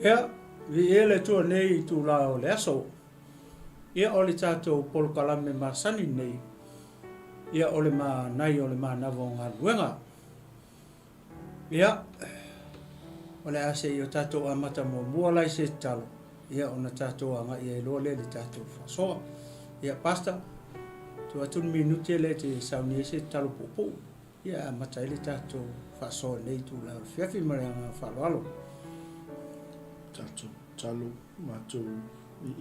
Ia, vi ele tua nei tu la o le aso. Ia o le tātou polokalame masani nei. Ia o le ma nai o le ma navo ngā luenga. Ia, o le ase i o tātou amata mo mua lai se talo. Ia o na tātou anga ia ilo le tātou whasoa. Ia pasta, tu atun minuti le te sauni e se talo popo. Ia amata ele tātou whasoa nei tu la o fiafi mareanga whaloalo. Tātou talo mātou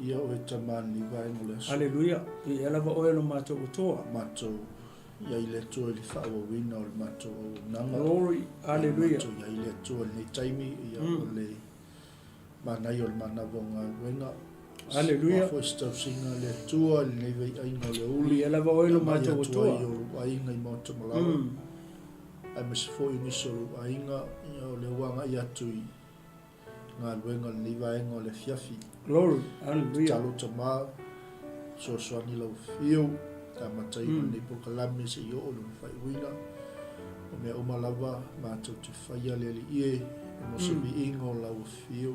ia o e tamani vai mo le aso. Aleluia. I elava o elo mātou utoa. Mātou ia i le toa li whaawawina o le mātou nanga. Glory. Aleluia. Mātou ia i le toa ni taimi ia o le manai o le manavonga wenga. Aleluia. Mafo stau singa le toa li nei vei ainga le uli. I elava o elo mātou utoa. Ia o ainga i mātou malawa. Ai mesi fo i nisolo ainga ia o le wanga i atui. Ngā luenga le nivaenga o le fiafi. Glory. Aleluia. Talo tama so soani lau fiu ta matai ni pokalame se yo o le whaiwina o mea umalawa mātou te whaia le li ie e mo se mi ingo lau fiu.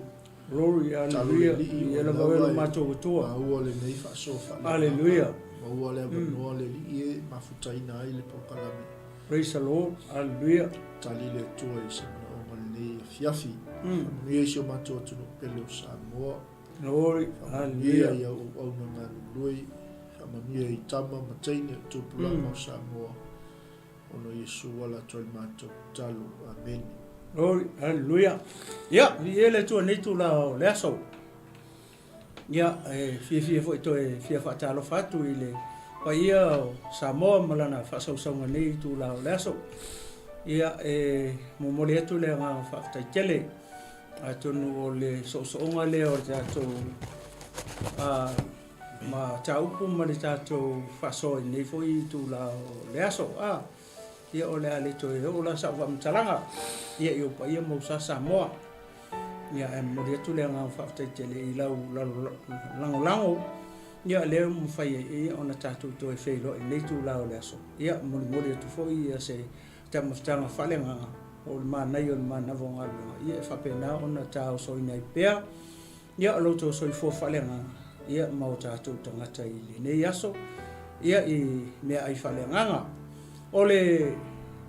Glory. Aleluia. I elava o elo mātou utoa. Maua le nei whaasofa. Aleluia. Maua le abanoa le li ie mafutaina ai le pokalame. Praise the Lord. Aleluia. Tali le tua i sa o malei fiafi. Mia isio mātou atunu pele o Samoa. Glory. Aleluia. Aleluia. Ia au na ngā lui. Mia i tama mataine o tūpulanga o Samoa. Ono Yesu wala toi mātou talo. Amen. Glory. Aleluia. Ia, vi ele tua nei tu la o le aso. Ia, fia fo ito e fia whaatalo whatu i le pa ia o Samoa malana whaasausanga nei tu la o le aso. Ia, momole atu le ngā whaatai tele. Atonu o le soonga le o te ato ma taupu ma le tātou whasoa nei fo i tu la o le aso. Ia o le ale toi o la sa wamtalanga. Ia i opa ia mausa Samoa. Ia mori atu le ngā whaatai tele i lau lango. Ia leo mwhai e o na tātou toi whailo i nei tu la o le aso. Ia mori atu fo i se te mawhtanga whalenga o le mānai o le mānavo ngā lunga. Ia e whapena o na tāo soi nei pēr. Ia o lauto soi fo whalenga. Ia mau tātou tangata i le nei aso. Ia i mea ai whalenganga. O le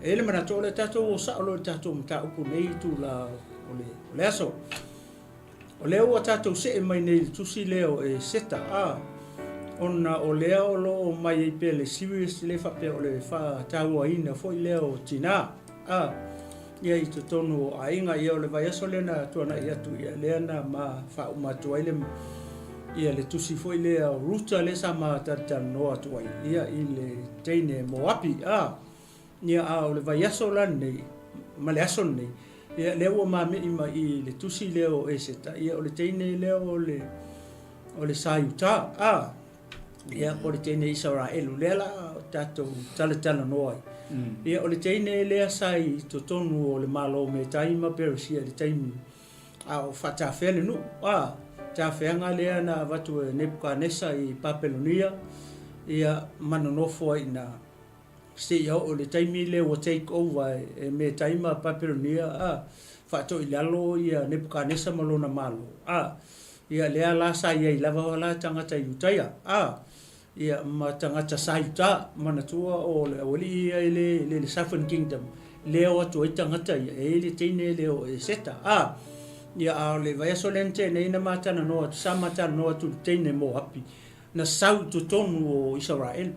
ele manato o le tātou o sa o le tātou mta upu nei tu la o le aso. O leo o tātou se e mai nei tusi leo e seta ona o leo lo o mai e pele serious le whape o le wha tāua ina fo i leo tina. Ia i te tonu o ainga ia o le vai aso lena tuana i atu ia leana ma wha umatua ile ia le tusi fo i lea ruta le sa ma tatan no atuai. Ia i le teine moapi. Ia o le vai aso lan nei, ma le aso nei. Ia leo o mame ima i le tusi leo e seta. Ia o le teine leo o le saiuta. Ia o le teine Isara elu lea la tatou tala noai. Ia o le teine lea sai to tonu o le malo me taima perusia le taimi o whatawhele nu. Tawhenga lea na watu e Nebuchadnezzar i Papelonia. Ia manonofo i na CEO o le taimi leo o take over e me taima Papelonia. Whato i lalo ia Nebuchadnezzar malona malo. Ia lea la sa ia i lava wala tangata i utaya. Ia ma tangata saita manatua o le awali ia i le Southern Kingdom. Leo atu i tangata ia e le teine leo e seta. Ia le vai aso lente nei na matana noa, sa matana noa tu teine mo hapi. Na sau tu tonu o Israel.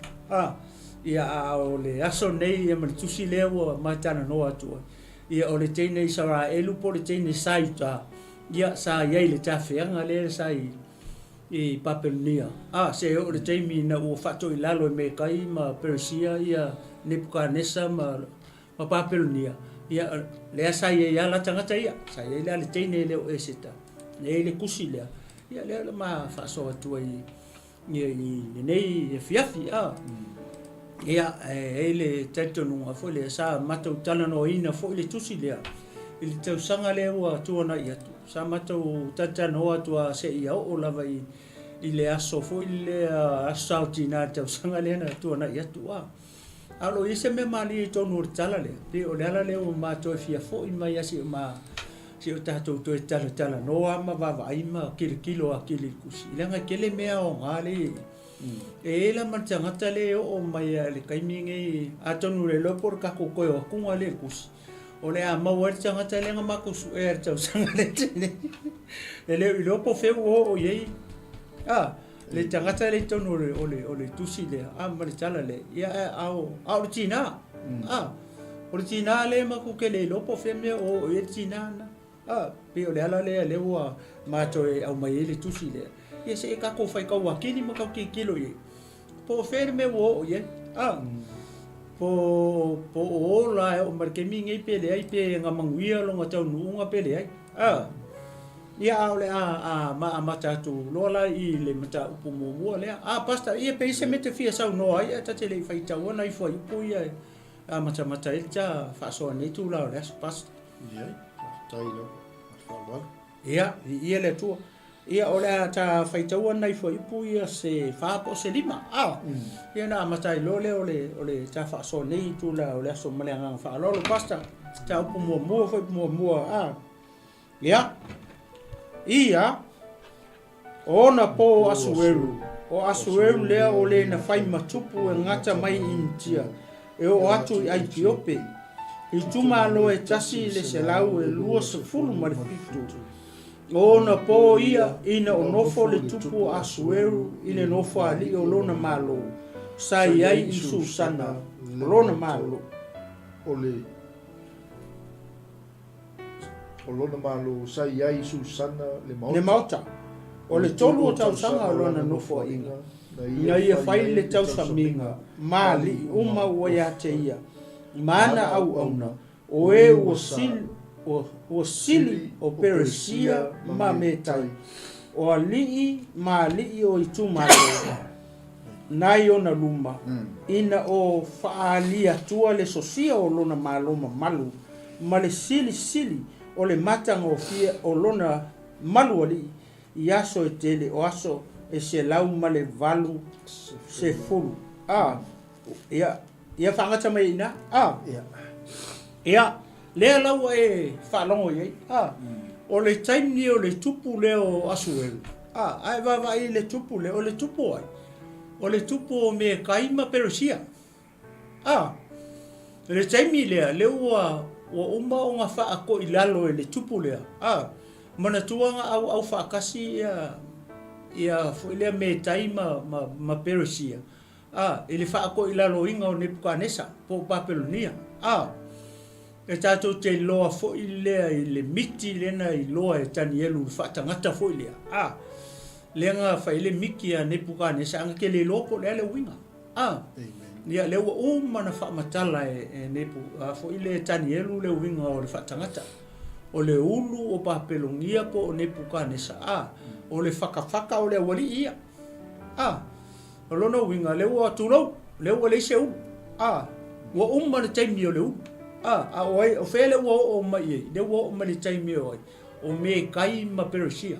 Ia o le aso nei ia malitusi leo matana noa tua. Ia o le teine Israel po le teine saita. Ia sa iai le tawhenga le sa i Papelonia. Se o le teimi na ua whato i lalo e me kai ma Persia ia Nebuchadnezzar ma Papelonia. Ia lea sa ia la tangata ia. Sa ia le teine leo e seta. Ia le kusi lea. Ia lea le ma whaso atua i nei e fiafi. Ia le taitonunga fo le sa matau talano ina fo le tusi lea. I le tausanga lea ua tuana i atu. Sa matau tatano atua se ia o lava i le aso fo i le asauti na tausanga lea na tuana i atu. Alo ise me mali tonu tala le. Pe o le ala le o mato fia fo i mai asi ma si o tātou toi tala noa ma vavai ma kilo a kili kusi. Ilanga kele mea o ngāle. E la man tangata le o mai le kaimingi atonu le lopor kako koe o kunga le kusi. O le a mawari tangata le nga makusu e tau sanga le tene. E le lopo feu o yei. Le tangata le tonu o le tusi le mani tala le. Ia au le tina. O le tina le maku ke le lopo feu me o e tina na. Pe o le ala le ua mato e au mai le tusi le. Ia se e kako fai kau wakini ma kau ki kilo ye. Po fere me wo ye. Po o la o markemi ngai pele ai pe nga manguia longa tau nuunga pele ai. Ia au le ma mata tu lola i le mata upu mo le. Pasta ia pe se mete fia sau no ai ta te le fai tau ona i foi pu ia. Mata il ta fa so nei tu la le pasta. Ia. Tai lo. Ia le tu. Ia o lea ta whaitaua nei fo ipu ia se whaapo se lima. Ia na matai lole o le ta whaaso nei tu la o le aso maleanga whaalolo pasta. Ta upu mua fo ipu mua. Ia. Ona po asueru. O asueru lea o le na whai matupu e ngata mai intia. E o atu i Aitiope. I tuma alo e tasi le se lau e lua se fulu marifitu. Ona po ia ina o nofo le tupu asueru ina nofo ali o lona malo. Sai ai i Susana o lona malo. O lona malo sai ai Susana le mauta. O le tolu o tau sanga o lona nofo inga. Ina ia whai le tau saminga. Mali uma ua ia te ia. Mana au auna. O e o sili o Peresia ma metai. O alii ma alii o itumalo. Nai ona luma. Ina o faalia tua le sosia o lona maloma malu. Ma le sili o le matanga o fia o lona malu ali. I aso e tele o aso e se lau ma le valu se fulu. Ia whangata mai ina. Ia. Lea lau e whalongo iei. O le taimni o le tupu leo asuelu. Ai wawai le tupu leo, o le tupu ai. O le tupu o me kaima Peresia. Le taimni lea, leo wa uma o ngā wha ako i lalo e le tupu lea. Mana tuanga au whaakasi ia lea me taima ma Peresia. Ele wha ako i lalo inga o Nebuchadnezzar, po Babylonia. E tātou te loa fo i lea i le miti lena i loa e Danielu whaatangata fo i lea. Lea ngā whai le miki a Nebuchadnezzar anga ke le lopo lea le winga. Ia lea ua umana whaamatala e Nebu fo i le Danielu le winga o le whaatangata. O le ulu o Babylonia po o Nebuchadnezzar. O le whakawhaka o le wali ia. O lona winga lea ua tūrau, lea ua leise ulu. Ua umana taimi o le ulu. O fele o mai e, le o mai taimi o ai. O me kai ma Peresia.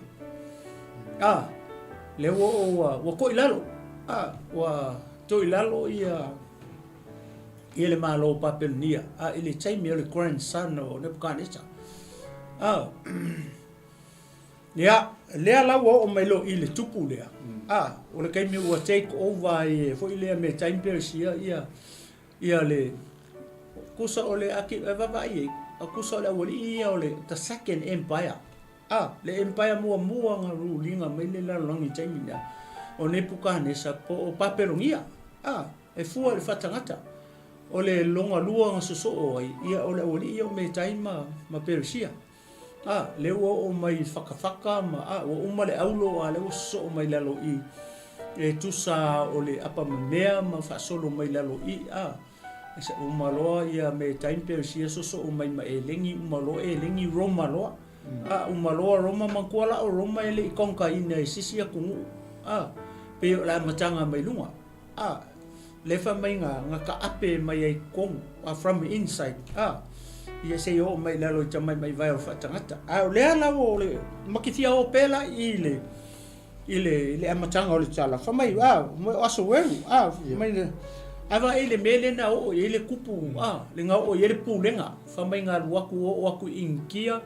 Le o ko ilalo. Wa to ilalo ia le malo Babylonia. Ile taimi o le grandson o Nebuchadnezzar. Lea la o mai lo ile tupu lea. O le kaimi o take over e fo ile me taimi Peresia ia le kusa ole aki vavai kusa ole wali ia ole the second empire le empire mua nga rulinga mai le la longi taimina o Nebuchadnezzar po o Babylonia e fua le fatangata ole longa lua nga soso o ia ole wali ia me taima ma Peresia le o mai whakawhaka ma o uma le aulo le so mai lalo i e tusa ole apa mea ma fasolo mai lalo i Esa umaloa ia me time Peresia soso umai ma elengi umaloa elengi Roma loa. Umaloa Roma mankuala o Roma ele ikonka ina e sisia kungu. Pe la matanga mai lunga. Lefa mai nga ka ape mai ai kong from inside. Ia se o mai lalo tamai mai vai o fatangata. Le la o le makifia o pela ile amatanga o le tala. Fa mai aso welu. Mai ava ele mele na o ele kupu le nga o ele pulenga fa mai nga waku o waku inkia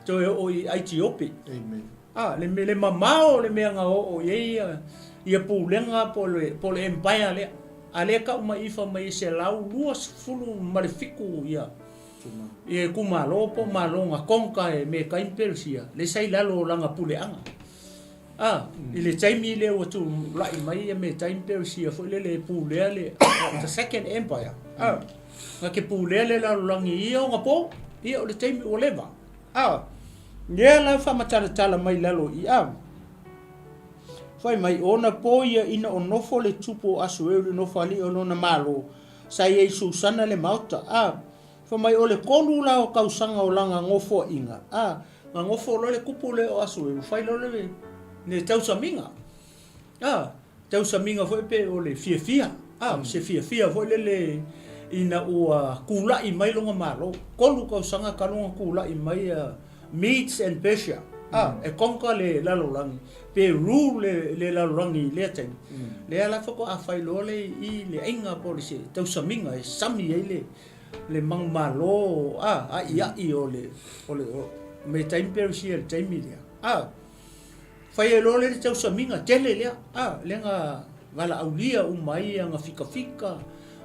toi o I Aitiopi. Amen. Le mamao le mea nga o ia pulenga po le empire le. Ale ka uma ifa mai se lau luas fulu malefiku ia. E kumalo po malonga konka e me ka impersia. Le sai lalo langa puleanga. Ile taimi le o tu lai mai me taimi persia fo le pulea le the second empire. Nga ke pulea le lalo langi ia nga po. Ia o le taimi o leva. Ia la fa matala mai lalo ia. Fai mai ona po ia ina o nofo le tupo aso e le nofo ali o lona malo. Sai e Susana le mauta. Fa mai o le kolu la o kausanga o langa ngofo inga. Nga ngofo lo le kupu le o aso e. Fai lo le ne tausaminga. Tausaminga foi pe o le fia. Se fia foi le ina o kula i mai longa malo. Kolu kausanga kalonga kula i mai Medes and Persia. E konka le lalolangi. Pe ru le lalolangi le teng. Le ala foko a fai lo le I le inga po le se tausaminga e sami e le mang malo. Ia I o le me taim Persia le taimi lea. Fai e lo le tausaminga tele lea. Lenga wala aulia umai anga fika.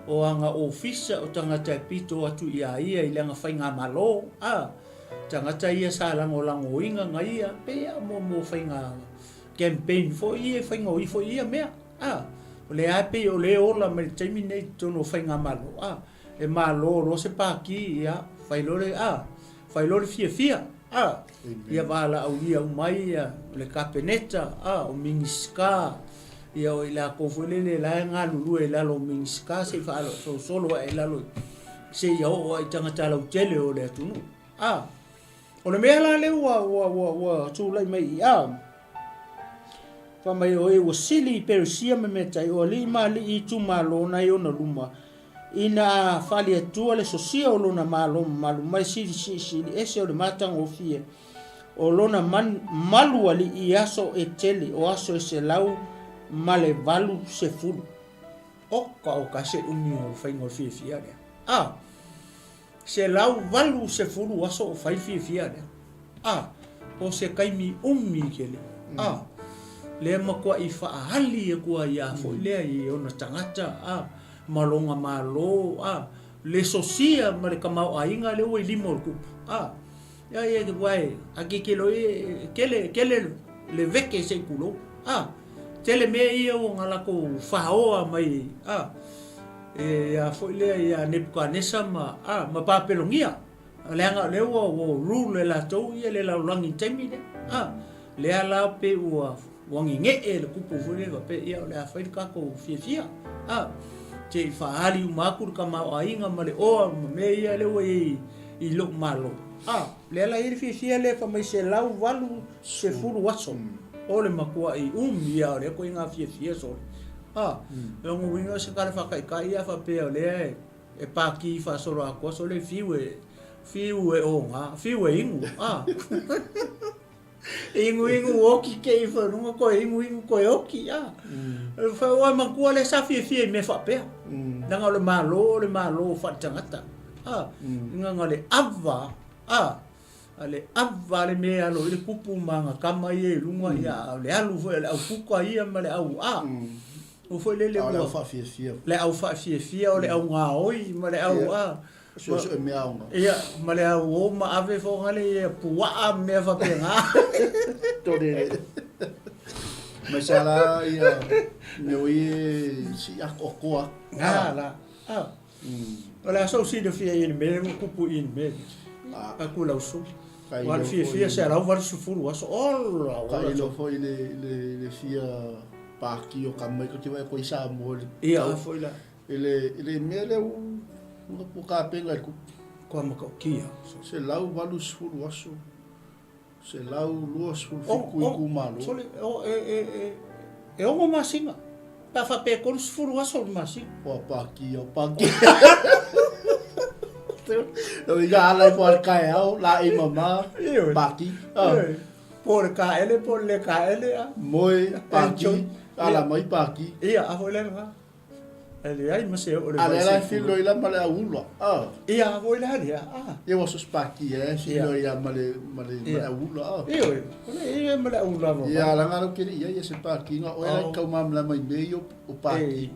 O anga ofisa o tangata e pito atu ia I lenga fai ngā malo. Tangata ia sa lango inga ngai pe mo fai ngā campaign fo ia fai ngoi fo ia mea. O le ape o le ola me taimi nei tono fai ngā malo. E malo ro se paki ia fai lo le fia. Ia wala aulia umai le kapeneta o mingiska. Ia o ila kofulele la ngā lulu e lalo mingiska se fa solo e lalo se ia o I tangata lau tele o le atunu. O le mea la le wa tūlai mai ia. Wha mai o e wa sili Persia me metai o li ma li I tu malo na I ona luma. Ina whali atua le sosia o lona malo mai sili ese o le matang o fie. O lona malu ali I aso e tele o aso e se lau ma le valu se fulu. O ka se umi o whaingo fia lea. Se lau valu se furu aso o fai fia lea. O se kaimi umi kele. Le makua I whaahali e kua ia fo lea I ona tangata. Malonga malo. Le sosia ma le kamau ainga le oi limo o kupu. Ia ke wai. Aki kelo kele le veke se kulo. Tele me ia o ngalako whaoa mai. Ya foi le ya Nebuchadnezzar ma papelongia lenga le o rule la to ia le la langi temi le ala pe o wangi nge le kupu fule pe ia le fa ka ko fia te fa ali makur ka ma ainga ma le o me ia le o I lo malo le ala ir fia le fa mai se lau valu se furu waso o le makua I ia le ko inga fia so e ngo winga se kare whakai ia whapea lea e pāki whasoro a kua so le fiwe o ngā, fiwe ingu, ingu oki ke I whanunga koe ingu koe oki, whaua makua le sa fie me whapea, nanga le malo whatangata, nga le ava, le ava le mea lo le kupu manga kama I lunga ia, le alu le au puka ia ma le au o foi le au fa fia le au fa fia o le au nga oi ma le au so me au ia ma le au o ma ave fo ngale pua me fa penga tore masala ia noi si akokoa la ola so si de fia in me kupu in me aku la usu wal fia se la war su furu aso ola ka ilo foi le fia paki o kamai ko tiwa ko isa mo ia foi la ele mele o po ka penga ko ma ko kia se lau valu sfuru aso se lau luas fu ku malo so le e o masinga pa fa pe ko sfuru aso masinga o paki no ya ala por kai au la I mama paki por le ka ele moi paki ala mai paki ia a foi le ele ai ma se o le Ale la filo ila male aula. ia vo ila ia Ia waso spaki filo ila male aula. ia ole ma le ula vo Ia la ngalo kiri ia se paki nga o ela kau mamla mai meio o paki.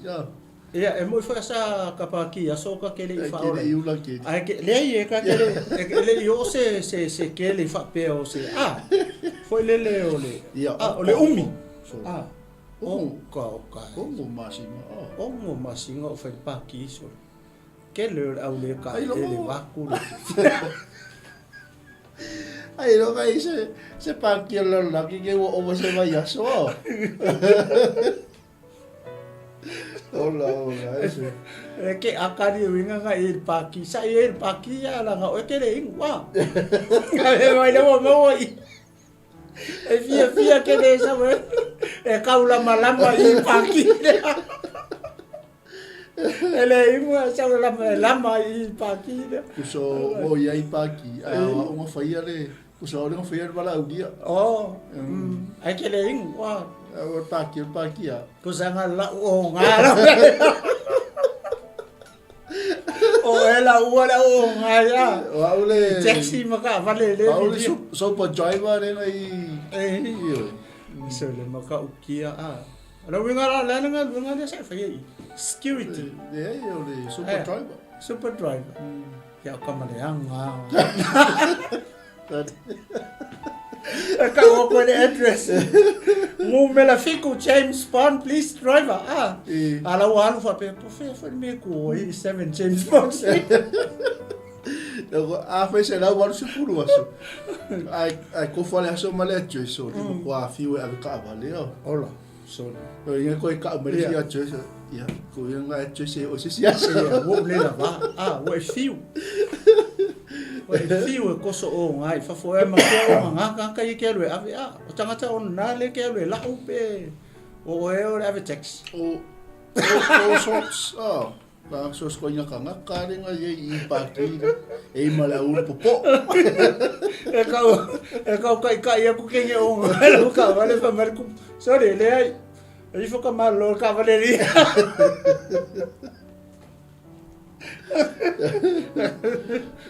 Ia e mo fa sa kapaki aso ka kele i fa Kiri iula kiri. ai ke le ai ka kele le yo se kele fa pe o se foi le ole ole umi o masima. o mo masinga o fa paki so kele au le ka ele va ku Ai lo kai se paki lo la ki o se vai aso. Hola, ese. Que akari winga nga paki sa paki ya la nga o kele ingwa. Ai mai le mo e fia kele sa we. E kaula malamba paki. Ele ingwa sa lama paki. Kuso o ia paki. Uma faia le. Kuso o faia bala o dia. Ai kele ingwa. O paki ya. Kusanga la o ngala. O ela o ngaya. O le taxi maka vale le. O le super driver le nai. So le maka ukia Ala winga la nga sa fa security. O le super driver. Super driver. Ya kamale anga. Acabo con el address. Me la fico James Bond, please driver. Ala walo fa pe fa me ko 7 James Bond. Foi se la walo supuru aso. Ai ko fale aso male acho so. Ko a fiu e ka vale. Hola. So. O ia ko ka male ia acho. Ia ko ia nga acho se o se sia. Wo le la va. Wo fiu. Fiu e koso o ngai fa fo e ma ko nga ka ke lo ave o tangata on na le ke lo la upe o e o ave text o sorts ba so ko nya ka nga ka ringa ye I paki e mala u popo e ka ia ku ke o ngai lo ka vale fa mer ku sorry le ai e fo ka mal lo ka vale ri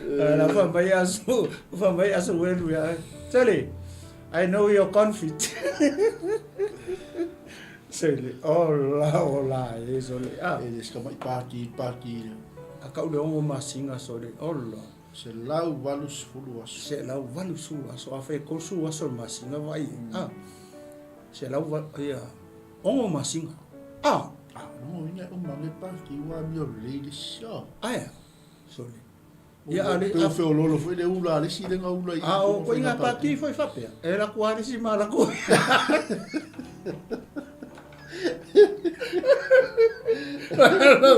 La fambai asu wenu ya. Charlie, I know you're confident. Charlie, hola, eso le. Eles ka mai paki. Aka ule ongo masinga sole. Hola. Se lau valus fulu aso. Se lau valus fulu aso. Afe kosu aso masinga vai. Se lau ya. Ongo masinga. No, ina o mame paki wa mi o lady show. Sorry. Ia ale o fe o lolo foi le ula ale si le nga ula I. O ko inga paki foi fapea. Era ku ale si mala ko.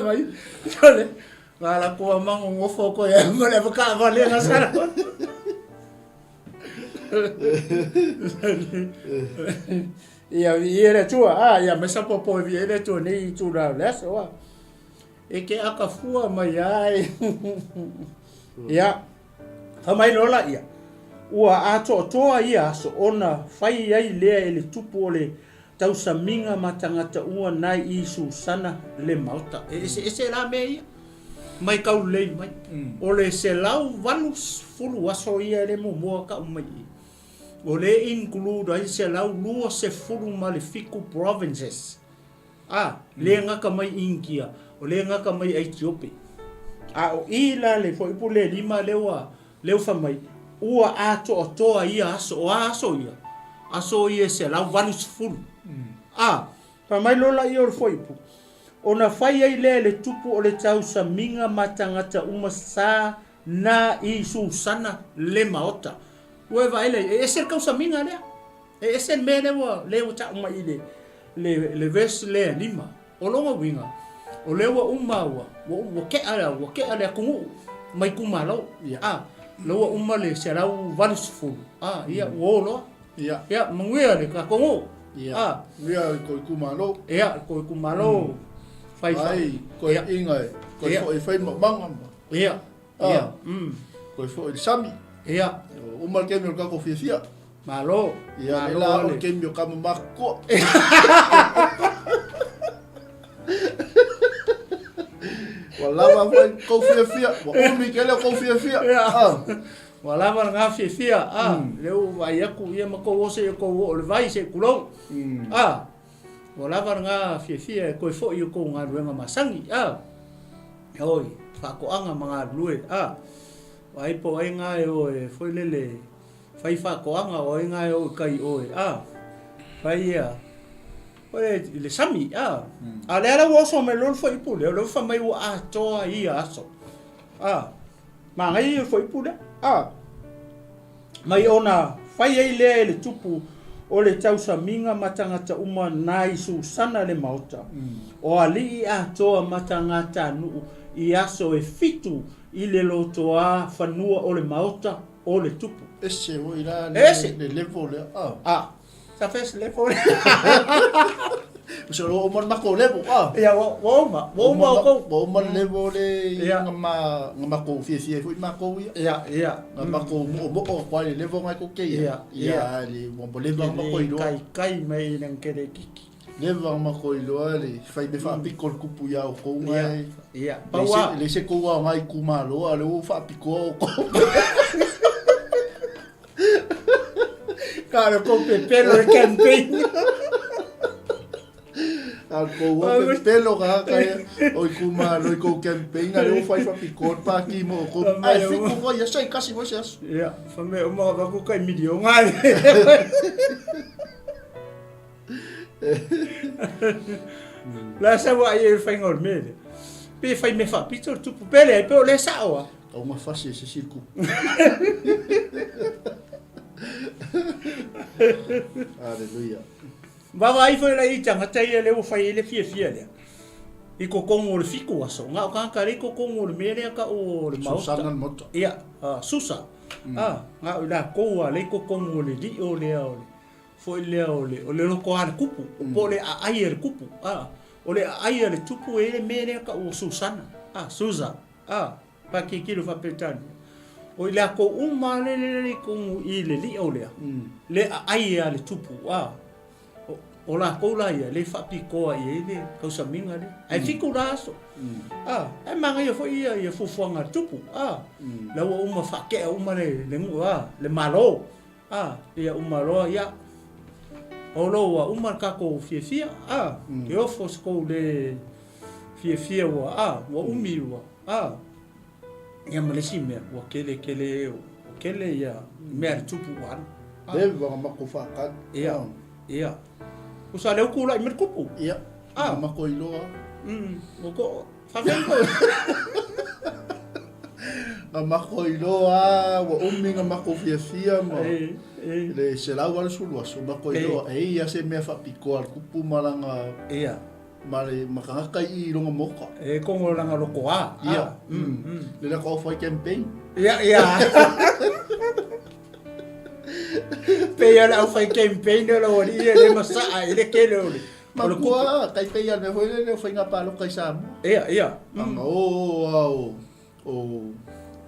Mai. Sorry. Mala ko mang ngo foko ya mole ka vale na sara. Ia viere tua ia me sa popo viere tu nei tu la leso e ke aka fua mai ai ia fa mai lola ia ua ato toa ia so ona fai ai le ele tupu ole tau saminga matangata ua nai I Susana le mauta ese la me ia mai kau le mai ole se lau valus fulu aso ia le mo ka mai o le include ai se lau lua se fulu malefico provinces le ngaka mai Inkia o le ngaka mai Ethiopia o ila le foi pule lima leu fa mai ua ato toa ia aso ia se lau valus fulu fa mai lola ia o foi pu ona fai ai le tupu o le tau saminga matangata uma sa na I Susana le maota Ue vai le ese causa minga le ese mele le ta uma ile le ves le lima o longa winga o le wa uma wo ke ala ku mai ku malo lo uma le será valus full ia wo lo ia manguia le ka ko ia ko ku malo ia ko ku malo fai ko inga ko fai manga ia ko fo sami ia uma ke mi ka ko fia malo ia la o ke mi ka mako lava vai ko fia wa umi kele ko fia wa lava nga fia leu vai aku ia mako ose ko o le vai se kulo wa lava nga fia ko fo i ko nga ruenga masangi oi fa ko anga manga lue vai po ai nga e foi lele fai fa ko anga o nga o kai oi vai ia Oi le sami ale ala wo so me lo foi pu le lo fa mai wo a to ai aso ma ngai foi pu le mai ona fai ai le tupu o le tau saminga matangata uma nai Susana le mauta o ali a to matangata nu i aso e fitu i le loto a fanua o le mauta o le tupu ese o ira le level le sa fes le fo so o mon mako level ya wo ma level le ngama ko fie foi mako ya ngama ko mo ko le level ngai ko ke ya le mo level mako ilo kai mai nang kere kiki level mako ilo le fai be fa pikol kupu ya ko ngai pawa le se ko wa mai kumalo ale o fa piko ko cara con pelo de camping ko pelo ka o kumalo ko camping ale o fai fa piko pa ki mo ko ai fico ko ya sai kasi mo sias fa me o mo ka ko kai midio ngai la sa wa ye fai ngol me pe fai me fa pito tu pele pe o le sa o ma fasi se circo Aleluia. Baba ai foi la i tanga tai le o fai le fia le. I ko kongo le fiku aso. Nga ka ka le ko kongo le mere ka o le mauta. Susana moto. Ia, susa. Nga la ko le ko kongo le di o le o. Foi le o le ko ana kupu. Po le ai le kupu. O le ai le tupu e le mere ka o Susana. Susa. Pa ki kilo fa petani. O le ko uma le ko i le li o le ai le tupu o la ko la ia le fa piko ai le ko sa minga le ai fiku raso ai manga ia foi ia fufuanga tupu la o uma fa ke uma le ngua le malo ia uma lo ia o lo wa uma ka ko fia ke o fos ko le fia wa umi wa ia malesi me wa kele ya me tupu wan le va mako fa ka ia usa le kula i merkupu ia mako ilo ko fa vengo mako ilo wa umi mako fia ma le se la wala sulu so mako ilo ia se me fa piko al kupu malanga ia mare makanga kai i longa moka ko ngolanga loko le la ko foi campaign ia pe ya la foi campaign lo ri le masa ile ke lo ma ko kai pe ya me foi le foi nga palo kai sam ia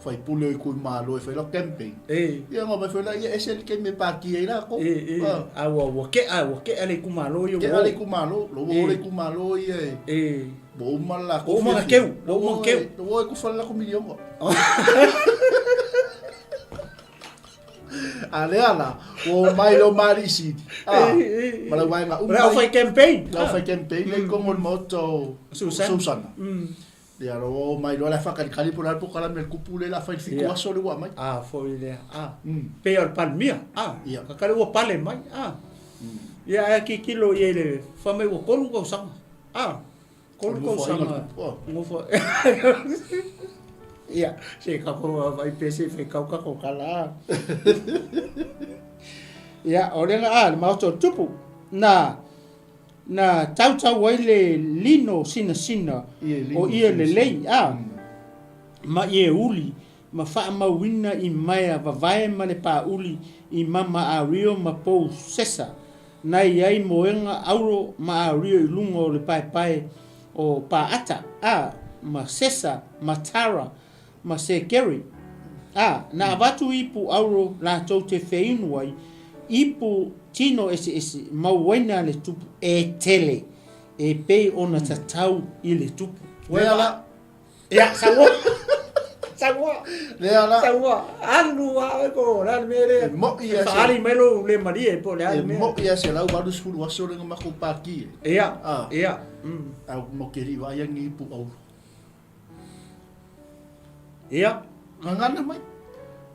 fai pulo i kui malo e fai lo camping ia nga me foi la ia esel ke me pa ki ira ko wa ke ale ku malo yo ke ale ku malo lo le ku malo ia bo mala ko mo ke lo ku fala ko million ko ala o mai lo mari si mala vai nga la fai campaign le con el moto Susana ya ro mai lo la fa kali por al pokala me kupule la fa fiku aso le wa mai foi le pe al palmia ka kale wo pale mai ya ki kilo ye le fa mai wo kolu ko sang kolu ko sang ngofo ya se ka ko vai pese fe ka ko kala ya ore nga ma to tupu na tau wai le lino sina o ia le lei ma ie uli ma fa ma wina i mai va vai ma le pa uli i mama a rio ma po sesa nai ai moenga auro ma a rio i lungo le pai o pa ata ma sesa ma tara ma se keri na vatu ipu auro la tau te feinu wai ipu tino ese mauaina le tupu e tele e pei ona tatau i le tupu wela ia sawa le ala sawa anu a ko la mere mo ia fari melo le marie po le e mo ia se lau baru sulu waso le ngama ko paki ia au mo keri wa ia ngi pu au ia ngana mai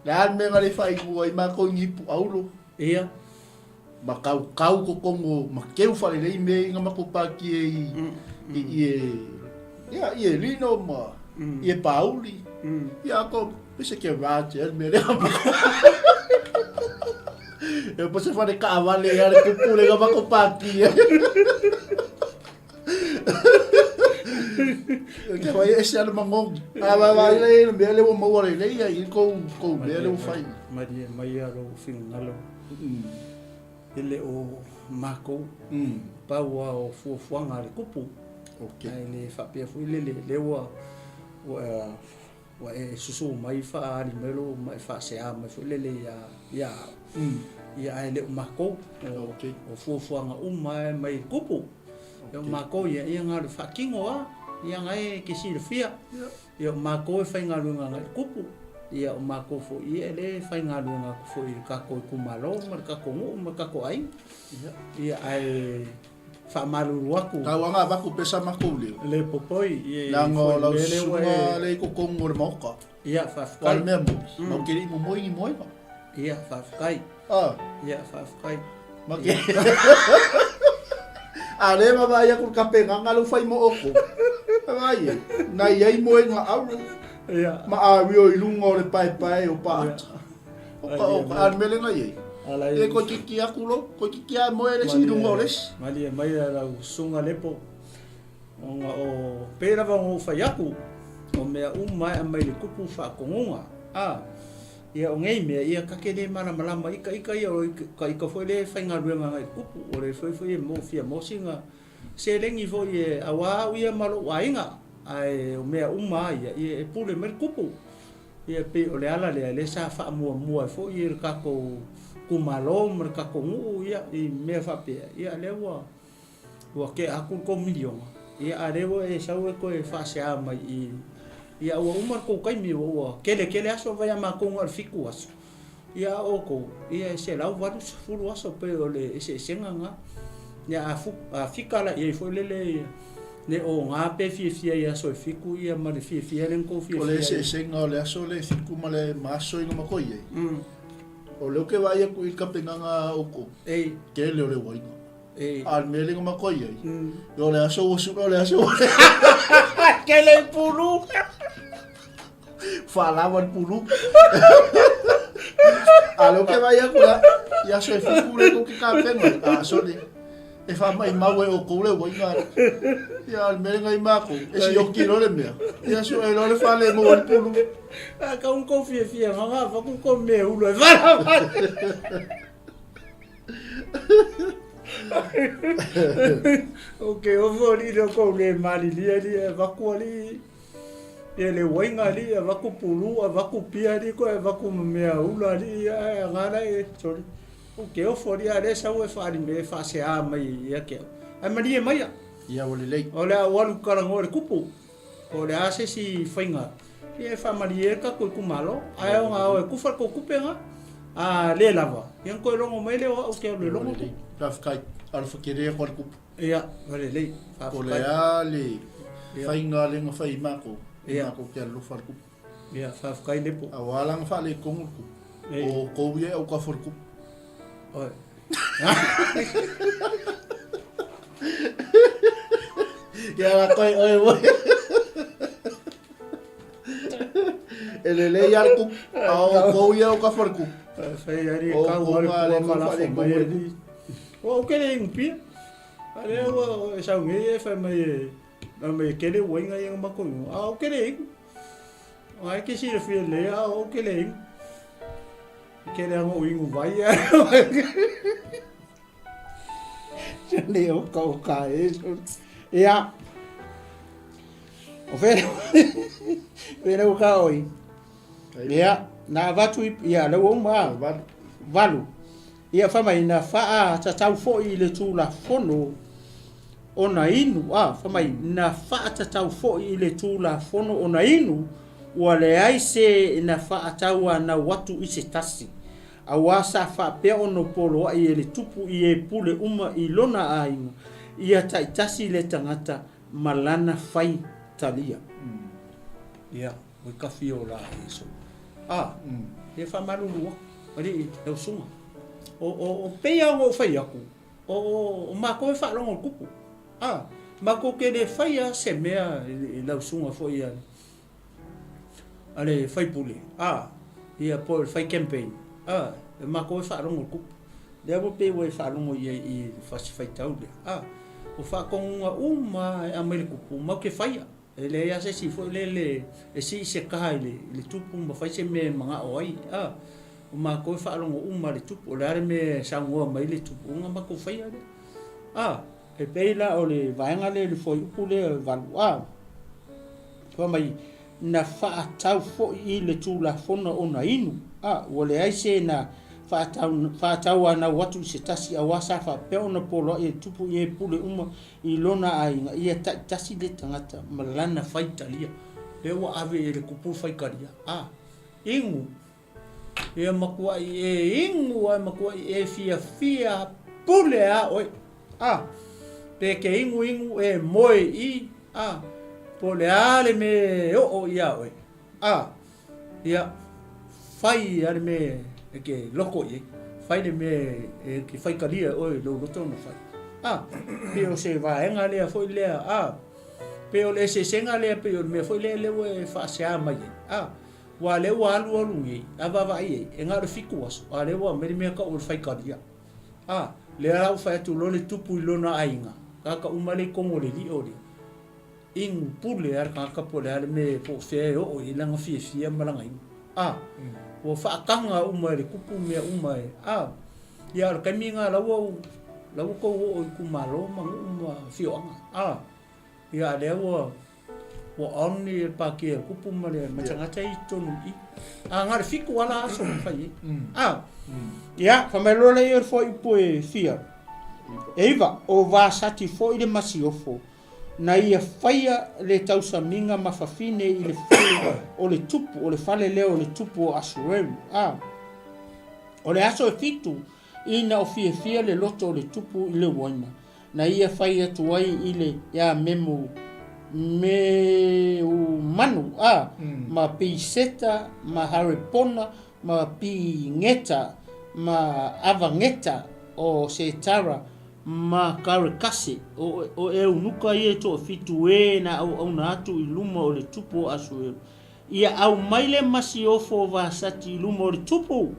la me ngale fai ku ai ma ko ngi pu au lo ia ma kau ko kongo ma keu fale le me ngama ko paki e lino ma e pauli ia ko pese ke vate me le eu posso fazer cavalo e era que pule ngama ko paki que vai esse ano mangong vai le me o mo le ia ko me le fai maria mai aro finalo ele o mako paua o fuanga le kupu okay ai le fa pe fu le wa e susu mai fa ni melo mai fa se a mai fu le ya ai le mako okay o fuanga mai kupu o mako ia nga fa kingo a ia ngai ke si le fia ia mako fa nga lu nga kupu ia o mako fo ia le fa nga lu nga fo i ka ko kumalo mar ka ko mo ka ko ai ia ai fa malu waku ka wanga ba ku pesa mako le popoi ia la ngo la sunga le ko kongo le moka ia fa wal memo no kiri mo moi ia fa kai ia fa kai maki ale ma ba ia ku kapenga ngalu fai mo oko ai na ia mo nga au ia ma a rio i lungo le pai o pa o an mele ngai e ko kiki akulo ko kiki a mo ele si lungo les malia mai la sunga lepo nga o pera va ngo fa yaku o mea mai le kupu fa konga ia o ngai mea ia ka kele mana malama ika ia o ka foi le fa nga ruenga ngai kupu o le foi mo fia mo singa se lengi foi awa ia malo wainga ai o mea ia e pule mer kupu ia pe o le ala le sa fa mua fo ia ka ko kumalo mer ka ko ngu ia i me fa pe ia le wa ke aku ko milion ia are wo e sa wo ko e fa se mai ia o umar ko kai mi wo kele aso vai ma ko ngal fiku aso ia o ko ia se la wa fulu aso pe o le ese senga nga ia a fikala ia fo le o nga pe fia ia so fiku ia ma le fia len ko fia o le se senga le aso le fiku ma le maso inga ma ko ye o le ke vai ku i kapenganga o ko ke le wai al mele ngama ko ye yo le aso su le aso ke le pulu falaban pulu alo que vaya kula ya so fiku le ko ke kapenga aso le e fa mai mawe o ko le wai nga ya al mele ngai mako e si o kilo le mea ya so e le fa le mo el pulu ka un ko fia nga fa ko me ulo e va okay o voli do ko le mali li va ko li ele wainga li va ko pulu va ko pia li ko va ko me ulo li ngara e sorry okay o fori ale sa o fa ri me fa se a mai ia ke ai mari mai ia o le lei o le walu kala ngore kupu o le ase si fainga ia fa mari ka ko kumalo ai o nga o ku fa ko kupenga le lava yang ko longo mai le o ke le longo Rafkai alfa kere ko ku ia vale lei ko le ale fainga le nga fai mako ia ko ke lu far ku ia fa kai le po awala nga fa le ko ku o ko ye o ka for ku oi ya la koi oi ele le yar ku o ko ye o ka for ku fai ari ka o le ko la fo mai di o ke le impi ale o sa ngi fa mai mai ke le wai ngai ma ko o ke le ai ke si le fi le o ke le ke le ngo ingu vai ne o ka ia o vera o ka oi ia na vatu ia le o ma valu ia fa mai na fa ta tau fo i le tula fono ona inu famai na whaatatau fo I le tūla fono ona inu ua le ai se na whaatau ana watu I se tasi a wasa whapea ono polo I le tupu I pule uma I lona ainga ia taitasi le tangata malana whai talia ia oi kawhi o la Yesu e whamarurua ari e usunga o pea o whai aku o mako e whalongo kupu mako ke le whaia se mea I lausunga fo ia ale whai pule ia po whai campaign mako e whalongo kupu le abo pe o e whalongo ia I whasi whai tau le o whakonga uma a mere kupu mau ke whaia le ia se si fo le si se kaha le tupu ma whai se me mga o ai o mako e whalongo uma le tupu o le are me sangoa mai le tupu unga mako whaia le e peila o le vaenga le foi upu le valu kua mai na whaatau fo I le tūla fona ona inu o le aise na whaatau ana watu se tasi a wasa whapea ona polo e tupu I pule uma I lona ainga ia tasi le tangata malana whaitalia le ua ave e le kupu whaikaria ingu e makua e ingu ai makua e fia pule oi pe ke ingu e moe I po le ale me o ia oi ia fai ale me ke loko I fai le me ke fai kalia oi lo loto no fai pe o se vaenga le foi le pe o le se senga le pe o me foi le we fa se ama ye wa le wa alu ngi ava vai e nga fiku was wa le wa me ka o fai kalia le ra fa tu lo le tupu I lona ainga ka umale kongo le li ori in pule ar ka po le me po fe o I langa fia malanga o fa kanga uma le kupu me uma ia ar kaminga lawo ko o ku malo uma fio ia le wo oni pa ke kupu male matanga tai tonu I ngar fiku wala so fai ia fa melo le ir foi poe fia Eva o va sati foi de masiofo na ia faia le tausaminga mafafine I le fale o le tupu o le fale leo le tupu o asureru o le aso e fitu ina o fia le loto o le tupu I le waina na ia faia tuai I le ia memu me manu ma piseta ma haripona ma pi ngeta ma avangeta o se tara ma karekase o e unuka I to fitu na au na atu I luma o le tupu asu ia au maile masiofo va sati luma o le tupu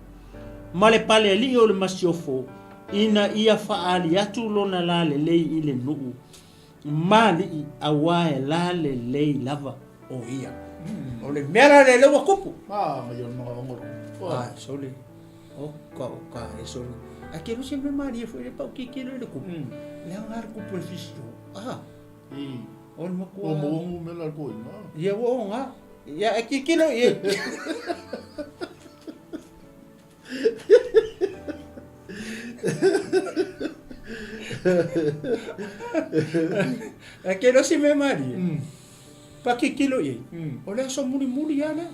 male pale ali o le masiofo ina ia faali atu lona la le lei I le nuu mali awae la le lei lava o ia o le mera le lewa kupu ma yon mga ongor sole o ka e sole aquilo sempre Maria foi le pau que le kupu le ngar kupu le fisio on mo ko mo me la ko ia wo nga ia aquilo ia aquilo sempre Maria pa que kilo ia olha só muri ale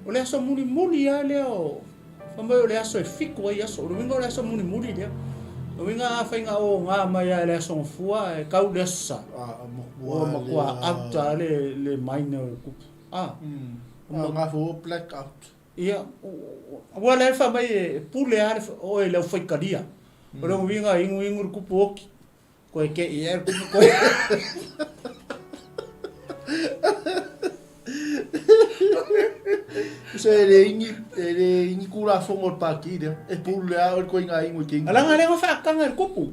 olha só muri ale o Fama o le aso e fiku ai aso, o winga o le aso muni dia. O winga whainga o ngā mai a le aso ngafua e kau le asa. O makua auta le maina o kupu. Ngā fo black out. Ia, ua le wha mai e pule are o e leo whaikaria. O le winga ingu kupu oki. Koe ke I e kupu koe. So ele ingi kura fongo paki dia e pule a o koe ngā ingu kinga. Alanga le whaakanga e kupu.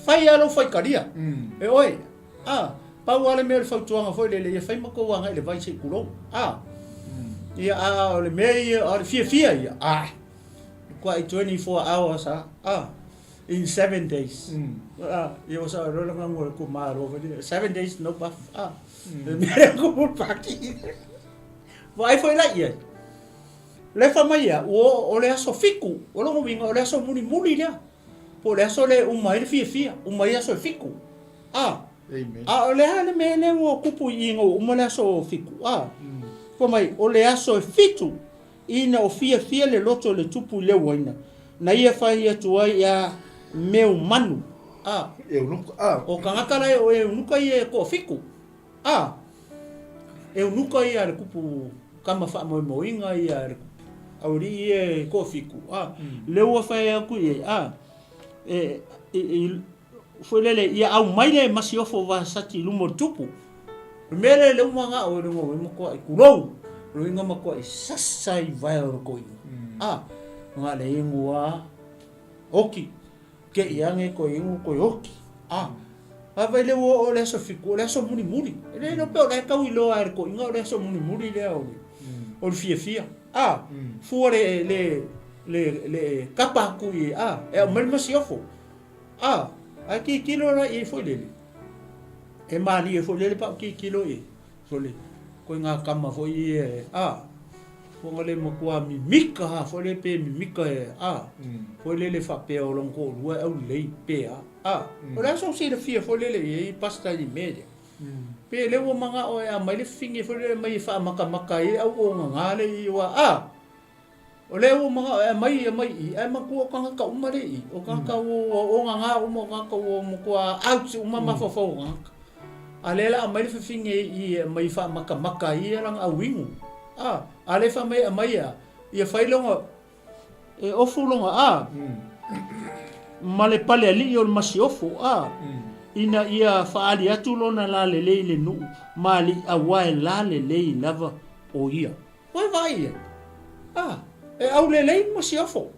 Whai alo whaikaria. E oi, pau ale mea le whautuanga foi le whai mako wanga I le vai se kuro. Ia o le mea ia o le fia ia. Kua I 24 hours in 7 days. Ia o sa rola ngango ko maro 7 days no buff. Le mea ko por paki. Vai foi lá ia. Le famai ia o le aso fiku, o lo winga o le aso muni ia. Po le aso le umai le fia, umai aso fiku. Amen. o le hane me le o kupu i ngo o le aso fiku po mai o le aso fitu ina o fia le loto le tupu le waina na ia fai atu ai ia meu manu o kangakara o e unuka i e ko fiku e unuka i a le kupu kama wha moinga i a le kupu auri i e ko fiku le ua fai aku i fuelele ia au maile masiofo wa sati lumo tupu mele le umanga o le ngo mo ko i kulou lo inga mo ko i sasai vai o ko i nga le ingua oki ke iange ko ingu ko oki vai le o le so fiku le so muri le no pe o le ka wi lo ar ko inga le so muri le o fia fuore le kapa ku i e o mal masiofo aki kilo la i foi lele e mali e foi lele pa ki kilo e sole ko nga kama foi e ko ngale mo kwa mi mika foi le pe mi mika e foi lele fa pe o long ko lu au le pe o la so si le fia foi lele e pasta di media pe le wo manga o e mai le fingi foi lele mai fa maka e au o nga le i wa o le o mga mai ai maku ka ka umare i o ka o nga o mo ka o mo kwa out o mama fofo nga alela mai fe finge i mai fa maka i lang a wingu ale fa mai ia fai longa e ofu longa male pale ali o masiofo ina ia fa ali atu lona la le nu mali awai la le lava o ia vai e au le masiofo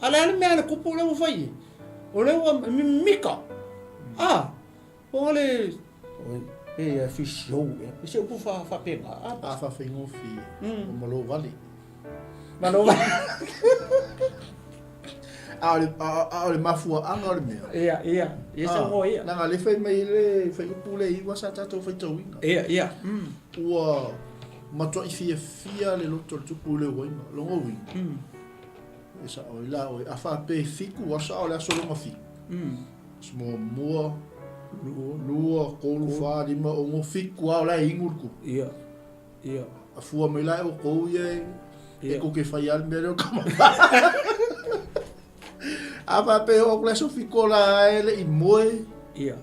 ale me ale kupu le fai o le mika o le e fi show e se pu fa penga fa fingo fi o malo vale ale mafua anga le me ia sa mo ia na le fai mai le fai pu le i wasa tato fai tawinga ia ua matua i fia le loto le tupu le wainga longo wi e sa o la o a fa pe fiku wa sa o la so longo fi smo mua lua ko lu fa di ma o mo fiku wa la ingurku ia a fua mai la o ko ye e ko ke fai al mero kama a fa pe o la so fiku la ele i moe ia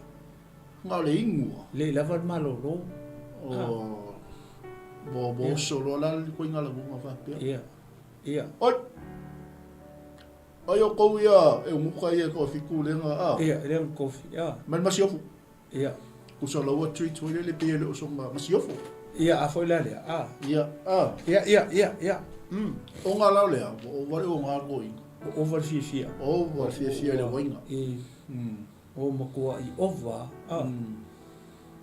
nga le ingu le lava malolo bo solo la ko inga la bunga fa pe ia ai o ko ia e mo ka ia ko fiku le nga le kofi man masiofu ia ku solo wa treat wo le pe le o so masiofu ia a foi la le ia o nga la le o wa o nga ko i over fia le wainga o mo ko i over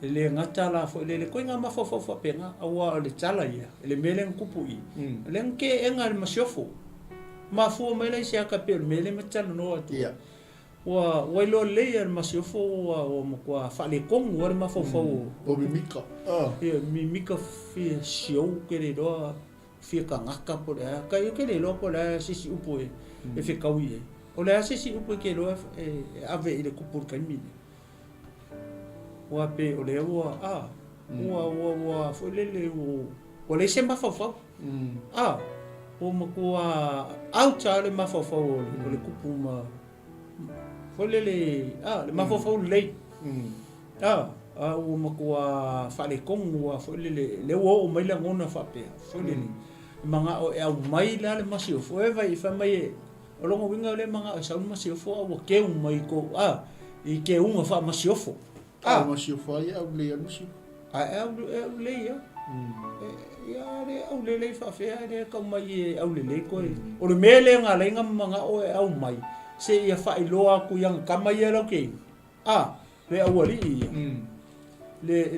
ele ngata la fo ele ko nga mafofo penga awa le tala ia ele melen kupu i le nke enga le masiofo mafu mele sia ka pe mele matala no atu wa lo le ia masiofo o mo ko fa le kong wa mafofo o mimika mimika fi show ke le do fi ka ngaka po le ka yo ke le lo po la sisi upo e fi ka wi o le sisi upo ke lo ave ile kupu ka mi wa pe o le wa fo le o le se mafofo o mo ko au tale mafofo o le kupu ma fo le le mafofo le o mo ko fa le kong wa fo le o mai la ngona fa pe fo le manga o au mai la le masio fo e vai fa mai o longo winga le manga sa masio fo o ke un mai ko i ke un fa masio fo masio fo ia o le anusio le ia le au le fa fe le ka mai au le ko o le mele nga le nga manga o au mai se ia fa i loa ku yang ka mai lo ke le au ali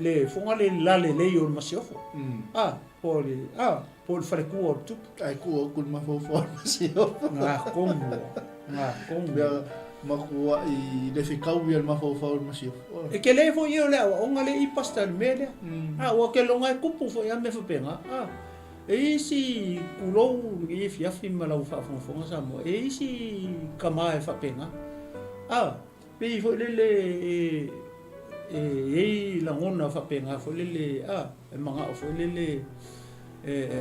le fonga le la le o masio fo por fa ku o tu ai ku o ku ma fo masio nga kongo ma ko i le fikau ia ma fo masio e ke le fo io le o nga le i pasta mele o ke longa kupu fo ia me fo penga e si kulo i fi ma la fa fo sa mo e si kama e fa penga pe fo le e la ngona fa penga fo lele e manga fo lele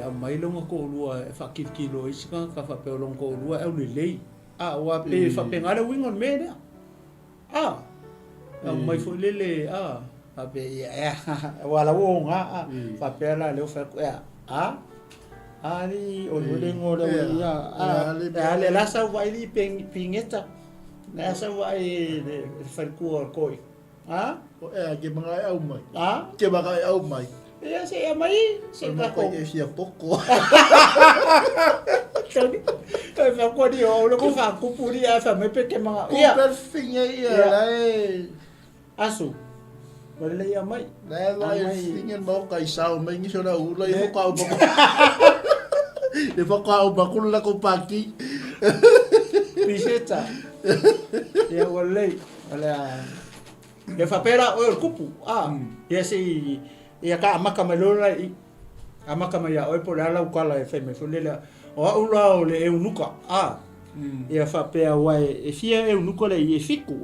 a mai longa ko lua fa kilo isika ka fa pe longa ko lua e lele wa pe fa penga le wingon me da mai fo lele fa pe wala wonga fa pe la le fa ali o le ngora ya le la sa vai li pingeta na sa vai fa ko koi o ke mga au mai ke mga au mai ya se mai se ka ko e fia pouco fa ko di o lo ko fa ku puri fa me pe ke mga perfinha ia asu wala ya mai na lai finha mo kai sao mai ni so na u lai ko ka ba le fa ka ba ku la ko paki piseta ya wala le fa pera o kupu ya si ya ka amaka malora amaka ya o po la ko la fe me fulela o ula o le unuka ya fa pera wa e fia e unuka le e fiku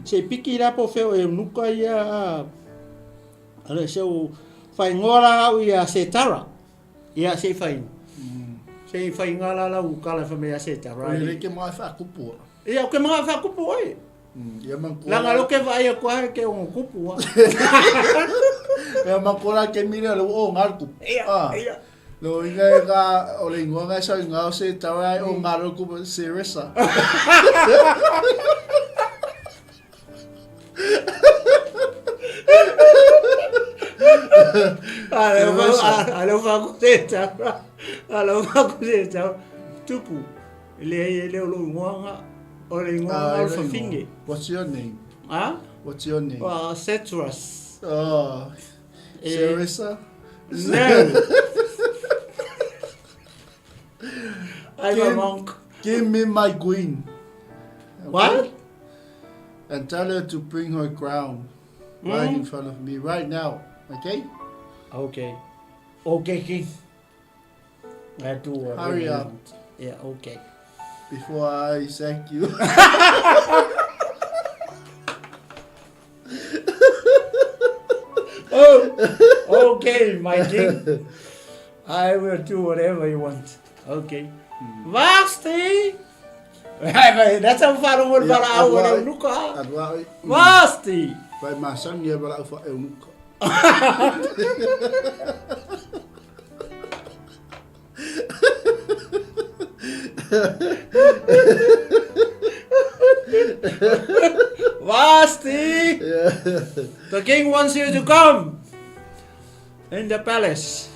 se piki la po fe o unuka ya ale se o fa ngora o ya se tara ya se fa ngala la u kala fa me ya se tara le ke ma fa kupu ya ke ma fa kupu ya man ko la ngalo ke vai ko ke un kupu ya man ko la ke mira lo o ngal kupu lo inga ga o le ngwa sa nga se tara o ngal kupu se resa alo fa ko se tupu le lo ngwa o le ngwa alfa finge. What's your name? What's your name? Cetrus. Sarissa? No. I'm a monk. Give me my queen. What? And tell her to bring her crown right in front of me right now. Okay? Okay, king. I do. Hurry up. Yeah, okay. Before I thank you. Okay, my king. I will do whatever you want. Okay. Vasti! That's how far away para awal eunuka. Vasti! Vai masang dia para awal eunuka. Vasti! The king wants you to come in the palace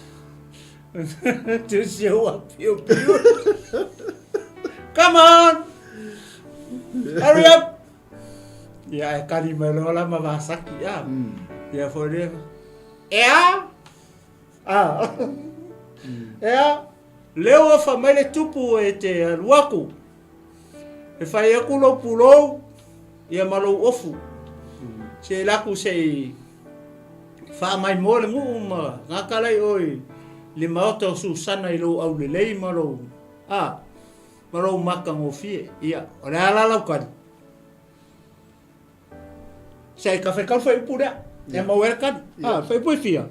to show up your beauty. Come on! Hurry up! Ya, kalimalola mabasak ya. Ya, for them. Yeah? Yeah? Leo a famele tupu e te aluaku. E whai aku lo pulou, ia malo ofu. Se laku se wha mai mōle ngu ma ngakalai oi. Le maota o susana I lo au lelei malo. Malo maka ngofie. Ia, o le alalau kari. Se ka whekau whai pura. E mawera kari. Whai pui fia.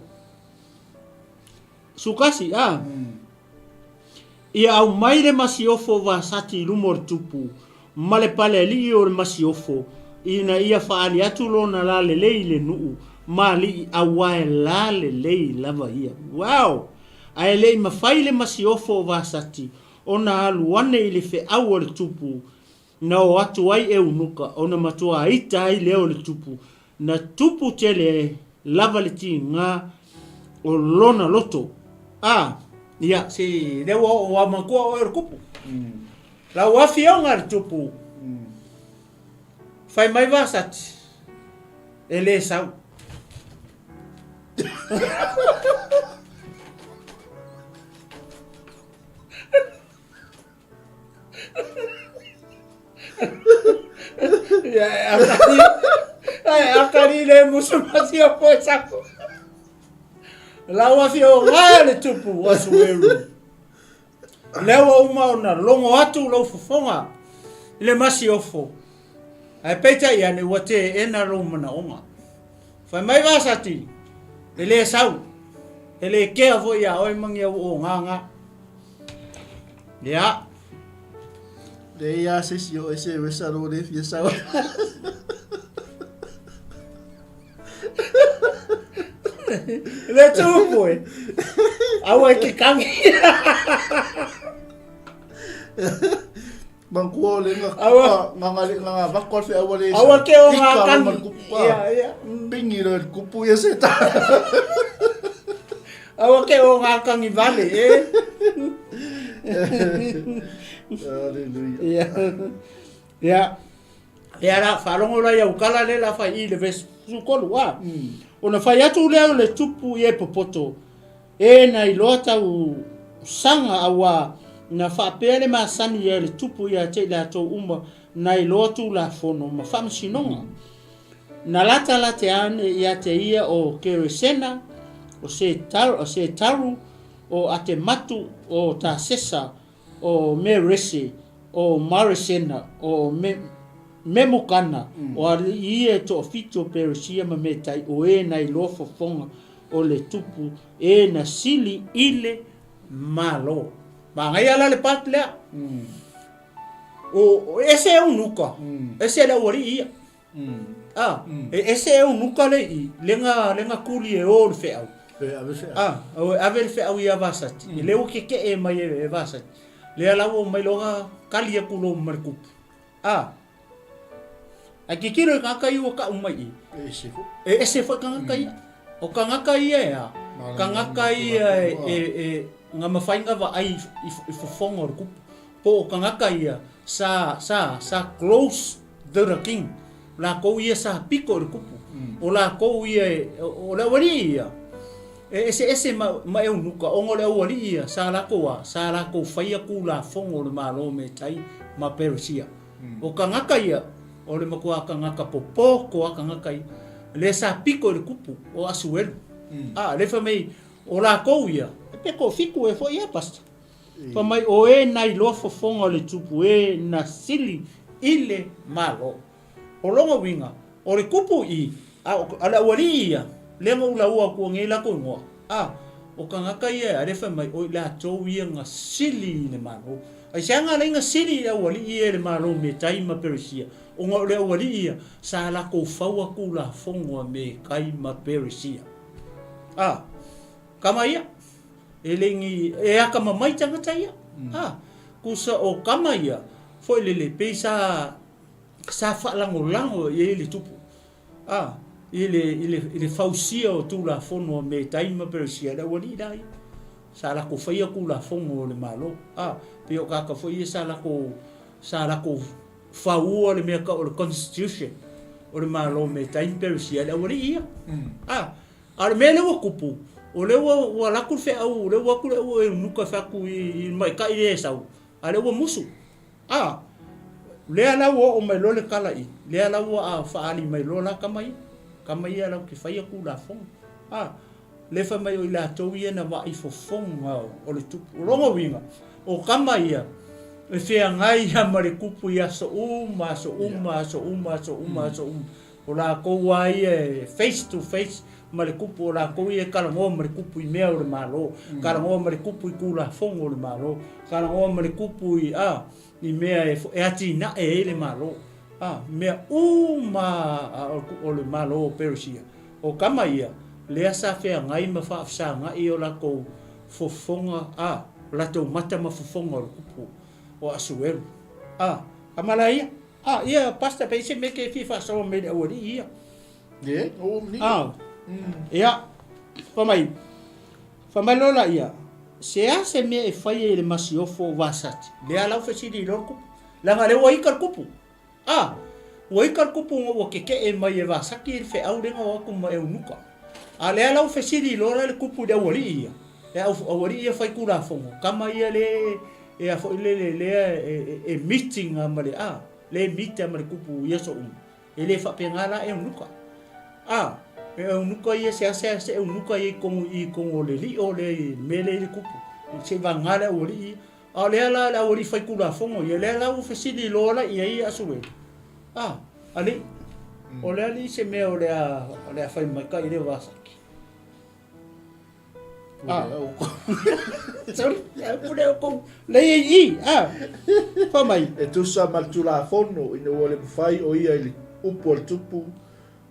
Sukasi, Ia au mai le masiofo wa sati lumor tupu. Male pale li o le masiofo. Ina ia faali atu lona la lelei le nuu. Mali awae la lelei lava ia. Wow! Ai lei mawhai le masiofo wa sati. Ona alu wane I le fe au le tupu. Na o atu ai e unuka. Ona matua aita ai leo le tupu. Na tupu tele lava le ti nga o lona loto. Ia, si lewa o amakua o e kupu. La wafi o ngar tupu. Fai mai vasati. E le sau. Ya, akari le musumasi o po saku. La wafi o ngale tupu wasu eru. Lewa uma ona longo atu lo fofonga. Le masi ofo. Ai peita ia ne wate ena lo mana onga. Fa mai vasati. Ele sau. Ele kea fo ia oi mangi o nganga. Ya. Le ia se si o ese wesaro de fia sau. Le tu boy. Awa ki kangi. Bangkuo le nga bakol fe awale. Awa ke o nga kangi. Ya. Pingi le kupu ya seta. Awa ke o nga kangi vale Hallelujah. Ya. Ya la falongo la ya ukala le la fa i le ves sukolu wa. Ona fai atu leo le tupu e popoto. E na ilota u sanga awa na whapele masani e le tupu ia te la tau uma na ilotu la fono ma whamsinonga. Na lata te ane ia te ia o keresena, o se taru, o ate matu, o ta sesa, o me rese, o maresena, o memokana, o ali ie to fito peresia ma me tai o e na ilofo fonga o le tupu e na sili ile malo. Mangai ala le pat lea. O ese é unuka. Ese é ori ia. Ese é unuka le i. Lenga kuli e o fe au. O ave fe au ia vasati. Le o ke e mai e vasati. Le ala o mai longa kali ku lo markup. A ke kiro ka i o ka umai. Ese fo ka ia. O ka ia ya. Ka ia nga mawhainga wa ai i fofonga o kupu. Po o kangaka ia sa close the king. La kou ia sa piko o kupu. O la kou ia o la wari ia. Ese ma e unuka ongo le wari ia sa la kou whaia ku la fongo le malo me tai ma perusia. O kangaka ia o le makua kangaka popo ko kangaka ia. Le sa piko o kupu o asuelu. Le fa mei o la kou ia. Pe ko fiku e fo ia pasta. Pa mai o e nai lofo fonga le tupu e na sili ile malo. O longa winga, o le kupu i, ala wali ia, lenga ula ua kua ngela ko ngoa. O kangaka ia, arefa mai o la tau ia nga sili ile malo. Ai sianga le nga sili ia wali ia le malo me taima peresia. O nga le wali ia, sa la ko faua ku la fonga me kaima peresia. Kama ia. Elengi e aka mamai tangata ia. Kusa o kama ia foi lele pe sa whalango e le tupu. Ile fausia o tula fono me taima peresia da wali dai. Sa la ko faia ku la fongo le malo. Pe o kaka foi sa la ko faua le me ka o le constitution. O le malo me taima peresia da wali ia. Ar mele o kupu. O le wa la ku fe au le wa ku le o nuka fa ku I mai ka ile sau ale wa musu le ala o mai lo le kala I le ala o a fa ali mai lo la kamai ala ki fa ku la fong le fa mai o la to ia na wa I fo fong o le tu rongo winga o kamai e fe ngai ya mare kupu ya so uma o la ko wa face to face mare kupu la ko ia kala ngo mare kupu I mea o le malo kala ngo mare kupu I kula fongo o le malo kala ngo mare kupu I mea e ati na e le malo mea o le malo o perusia o kama ia le asa fea ngai ma fa afsa ngai o la ko fofonga la to mata ma fofonga o le kupu o asuelu amala ia ia pasta pe se me ke fifa so me o ia o ni ia fa mai lola ia se me e fai le masiofo wasati le ala fa sidi lorku la ngale o ikar kupu o ikar kupu ngo ke e mai e wasaki fe au le ngo ku mai unuka ale ala fa sidi lora le kupu de wali ia o wali ia fai kula fongo kama ia le e a fo le meeting amale le meet amale kupu ia so ele fa pengala e unuka e unuka ia se unuka I kongo le li o le mele le kupu se vangala o li ale ala la o li fai kula fongo ia le ala o fasili lola ia asuwe ale o le ali se mea o le a fai mai kai le wasaki. Sorry, pule o kong le i fa mai. E tu sa maltula fono ina wale mfai o ia ili upo al tupu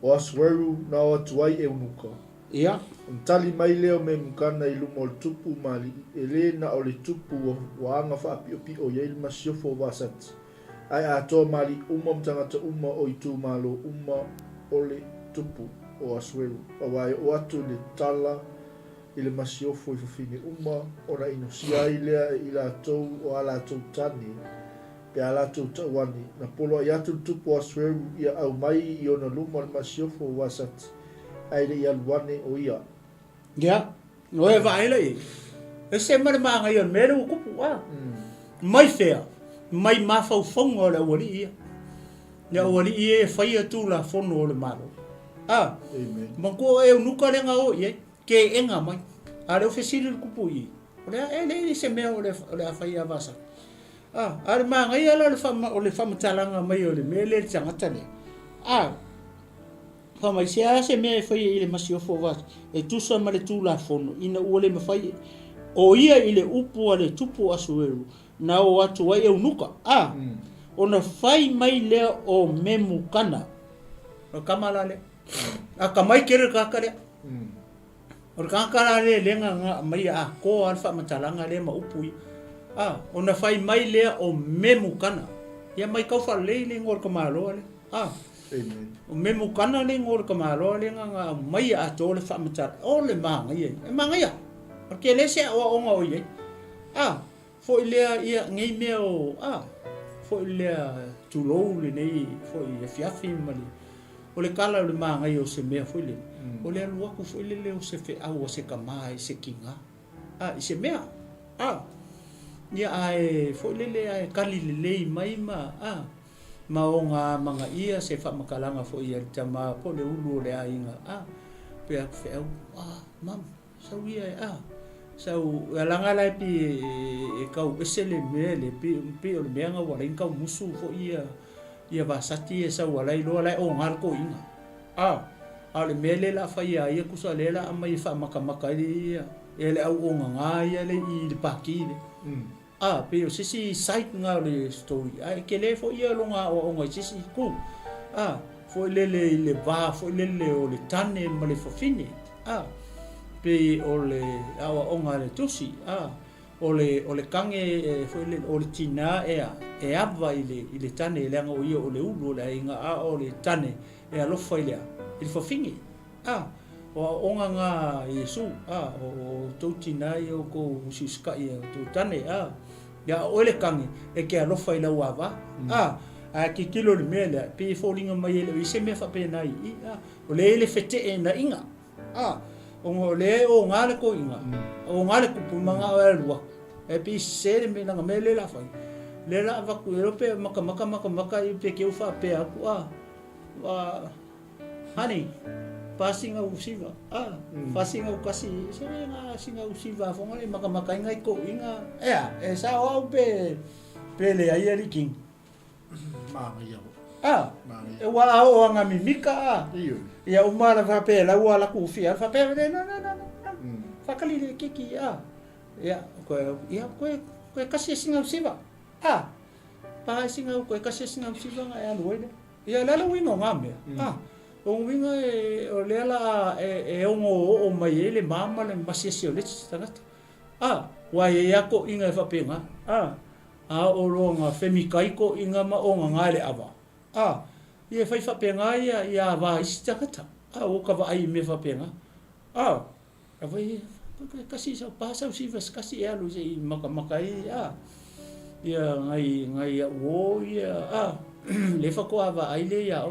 o asweru na o atuai e unuka. Ia. Tali mai leo me mukana i lumo al tupu mali ele na o le tupu wa anga fa pio pio ia ili masiofo wasati. Ai atoa mali mtangata o itu malo o le tupu o asweru. Awai o atu le tala ile masiofo i fafine ora ino sia ilea ila atou o ala atou tani pe ala atou tawani na polo i atu tupu asweru ia au mai i ona luma le masiofo wasati aile ia luane o ia. Ia, no e vaile i. E se mare maanga i on mele o kupu mai fea, mai mafaufonga o le awali ia. Ia awali ia e whaia tu la fono o le malo. Amen. Mako e unuka lenga o ia. Ke enga mai ale ofesiri kupu i ole ele se mea ole afai avasa ale manga ia le fama talanga mai ole mele tangata le fama sia se mea fai ile masiofo vas e tusa male tu la fono ina ole me fai o ia ile upu ale tupu asueru na o atu wai e unuka ona fai mai le o memu kana o kamala le akamai kere kakare o kakara le lenga nga mai ko alfa matalanga le ma upui ona fai mai le o memu kana ia mai kau fa le ngor kamalo le Amen. o memu kana le ngor kamalo le nga mai a to le fa matal o le manga ia e manga ia porque le se o onga o ia fo ile ia ngai me o fo ile tu lo le nei fo ia fiafi mali o le kala le manga ia o se mea fo ile o le alua ku fo ile o se fe au o se kamai se kinga i se mea ia ai fo ile ai kali le mai ma o nga manga ia se fa makalanga fo ia tama po le ulu le ainga pe a fe mam sa ia sau alanga lai pi e kau esele mele pi o le meanga wala in kau musu fo ia vasati e sau alai lo alai o ngal ko inga ale mele la fa ia kusa lela ama i fa maka ia ele au o nga ia le i pakile pe o sisi site nga le story ke le fo ia lo nga o nga sisi ku fo le va fo le o le tane ma le fo fini pe o le awa onga le tusi o le kange fo le o le tina e ava ile tane le nga o ia o le ulu le inga o le tane e alo fo ile il fo fini o onga nga Yesu o to tina o ko siska ia to tane ya o le kange e ke alo fo ile wa ki kilo le mele pe fo linga mai le se me fa pe nai o le fete e na inga o le o ngale ko inga o ngale ku pumanga o lua e pi sere me nga mele la fai le la va ku europe maka i pe ke u fa pe aku wa hani passing au siva passing au kasi se nga singa u siva fo ngale maka inga ko inga e sa o pe le ai ali king Manga ia e wa o nga mimika ia umara fa pe la wala ku fia fa pe no fa kali le kiki ia ko kasi singa siva pa singa ko kasi singa siva nga ya loide ia la wingo ngame o winga o le la e o mai le mama le masisi o le tangata wa ia ko inga fa pe nga o lo nga femikai ko inga ma o nga ngale ava ia fai fa penga ia va istaka o ka va ai me fa penga vai kasi sa pasa si vas kasi ia lu sei maka ia ngai o ia le fa ko ava ai le ia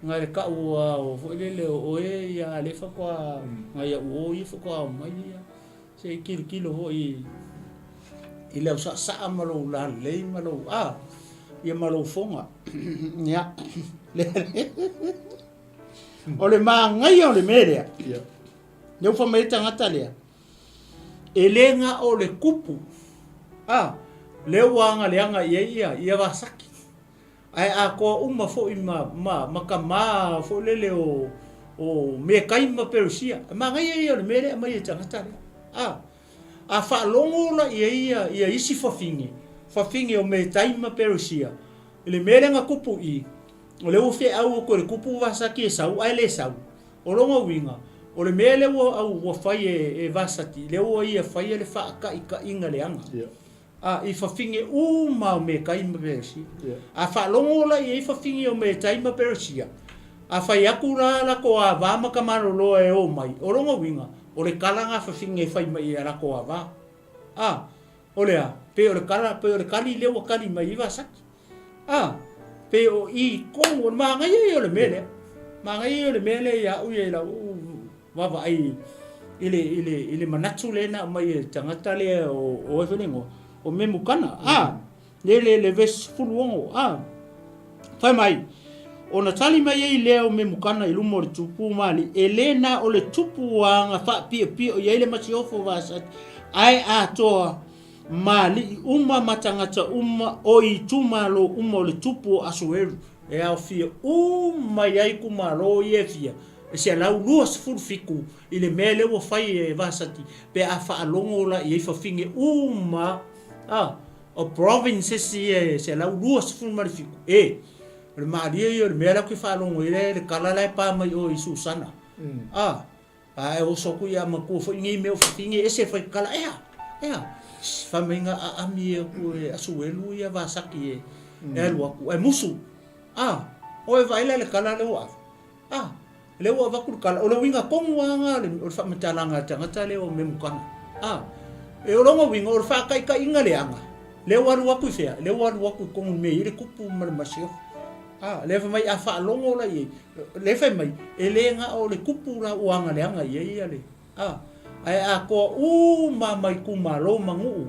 ngai ka o fo le o ia le fa ko ngai o ia fa ko mai ia sei kilo ho i le sa malo la le malo ia malo fonga ya ole mangai ole merea eu fa mai tangata lea elenga ole kupu le wanga leanga ia vasaki ai a ko uma fo ma kama fo lele o me kai ma perusia ma ngai ia le mele mai tangata a fa longo la ia isi fafingi o me taima perusia le mele nga kupu i o le ufe au ko le kupu vasaki e sau ai le sau o longo winga o le mele wo fai e vasati le o ia fai le fa ka inga le anga i fafingi uma me kai ma perusia a fa longo la ia fafingi o me taima perusia a fai aku la ko a va ma kamaro lo e o mai o longo winga o le kalanga fafingi fai mai la ko a va o le a pe o le kali le o kali mai vasaki pe o i kongo ma ngai o le mele ya u ye la wa va ai ile manatu le na mai tangata le o eveningo o memukana le ves fuluongo fai mai ona tali mai ai leo memukana i lumo le tupu mali elena o le tupu anga fa pia o ye le masiofo vasat ai atoa mali uma matangata uma o i tumalo uma le tupu asueru e au fia uma yai kumalo ye fia e se lau luas fulfiku i le mele o fai e vasati pe a fa alongo la i fa finge uma o province se lau luas fulmarifiku le maria yo le mele ko fa alongo i le kalala pa mai o i susana e o soku ya ma ko fo ngi me o finge e se fa kala famenga ami ko asuelu ia vasaki e lua ku e musu o e vai le kala le wa le wa va ku kala o le winga konga le o fa metalanga tanga le o memukana e o longo winga o fa kai inga le anga le wa ku fea le wa ku kongu me ile kupu mal masio le fa mai a fa longo la ye le fa mai ele nga o le kupu la o anga le anga ye le ai a ko mai kumalo mangu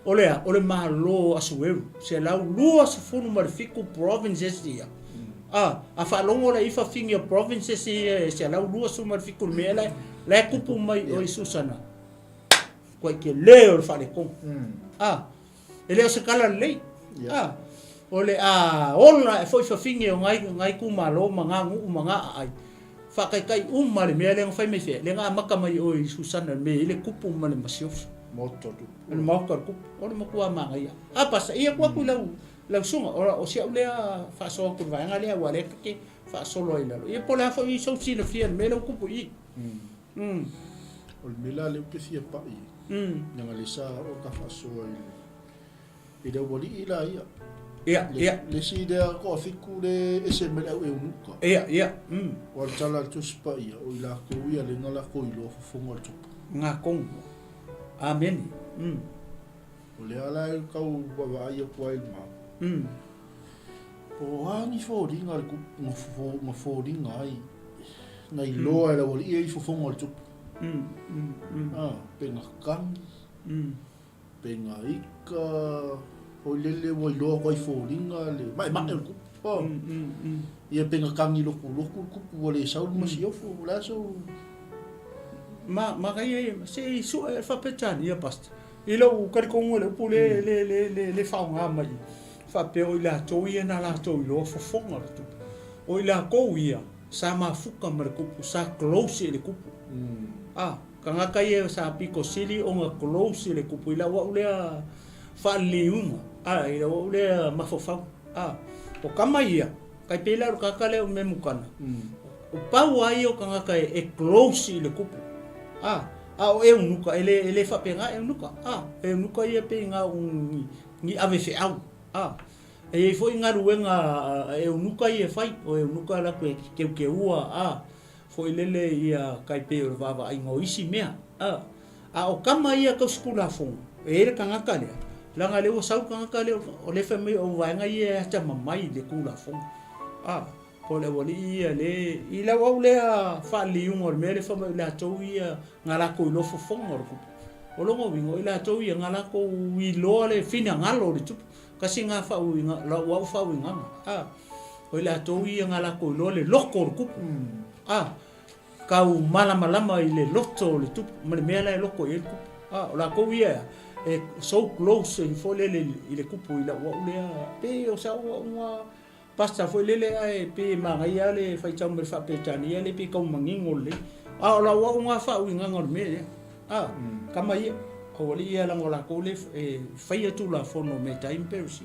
o le malo asueru se lau lua se funu marifiku provinces ia a fa longo la ifa fingi o provinces ia se lau lua su marifiku mela la kupu mai o Susana ko ke leo fa le kon ele se kala le o le ona foi fa fingi o ngai kumalo mangangu manga ai fa kai le mele fai me fe le nga maka mai o Susana me ile kupu male masiof moto le mauka kupu o le makua manga ia pasa ia kwa ku lau sunga o sia ule fa so ku vai nga le wa le ke fa solo ila ia pola fa i so si le fia mele kupu i o le mela le ke fia pa i nga le sa o ka fa so i de woli ila ia le si de ko fiku le ese mele o unuka ia o tala tu spa ia o ila ko ia le ngala ko i lo fo ngol tu nga kong amen o le ala ka u wa ia ko ai ma o ani fo ringa ku mo fo ringa ai nai lo ala woli ia i fo ngol tu penga kan penga ika o lele wo lo ko fo ringa le mai ku ia penga kangi lo ku wo le saul masio fo la so ma kai se su fa petan ia past ilo kar ko ngole pu le fa nga mai fa pe o ila to ia na la to lo fo fonga tu o ila ko ia sa ma fuka mar ku sa close le ku kanga kai sa piko sili o nga close le ku ila wa ule fa liunga ila wa ule ma fo fa o kama ia kai pela ro ka le o memukana o pau ai o kanga kai e close le ku o e unuka ele fa penga e unuka ia penga ni ave fe au e foi nga ruenga e unuka ia fai o e unuka la ke ua foi lele ia kai pe o vava ai ngo isi mea o kama ia ka skula fo e le kanga kale langa le o sau kanga kale o le fa me o vanga ia ta mamai le kula fo po le wali ia le ila wa le fa liung or mele fa le to ia ngala ko lo fo ngor ko o lo ngo wingo ila to ia ngala ko wi lo le fina ngalo le tu kasi nga fa wi nga la wa fa wi nga o ila to ia ngala ko lo le lokor ko ka u mala ile loto le tu mele mele loko e ko o la ko ia so close i fo lele i le kupu i la ua ulea pe o sa ua pasta fo lele ai pe mangai ale fai tau me fa pe tani ale pe kau mangingo le o la ua unga fa uinga ngor me kama ia o li ia lang ola ko le fai atu la fono me time persi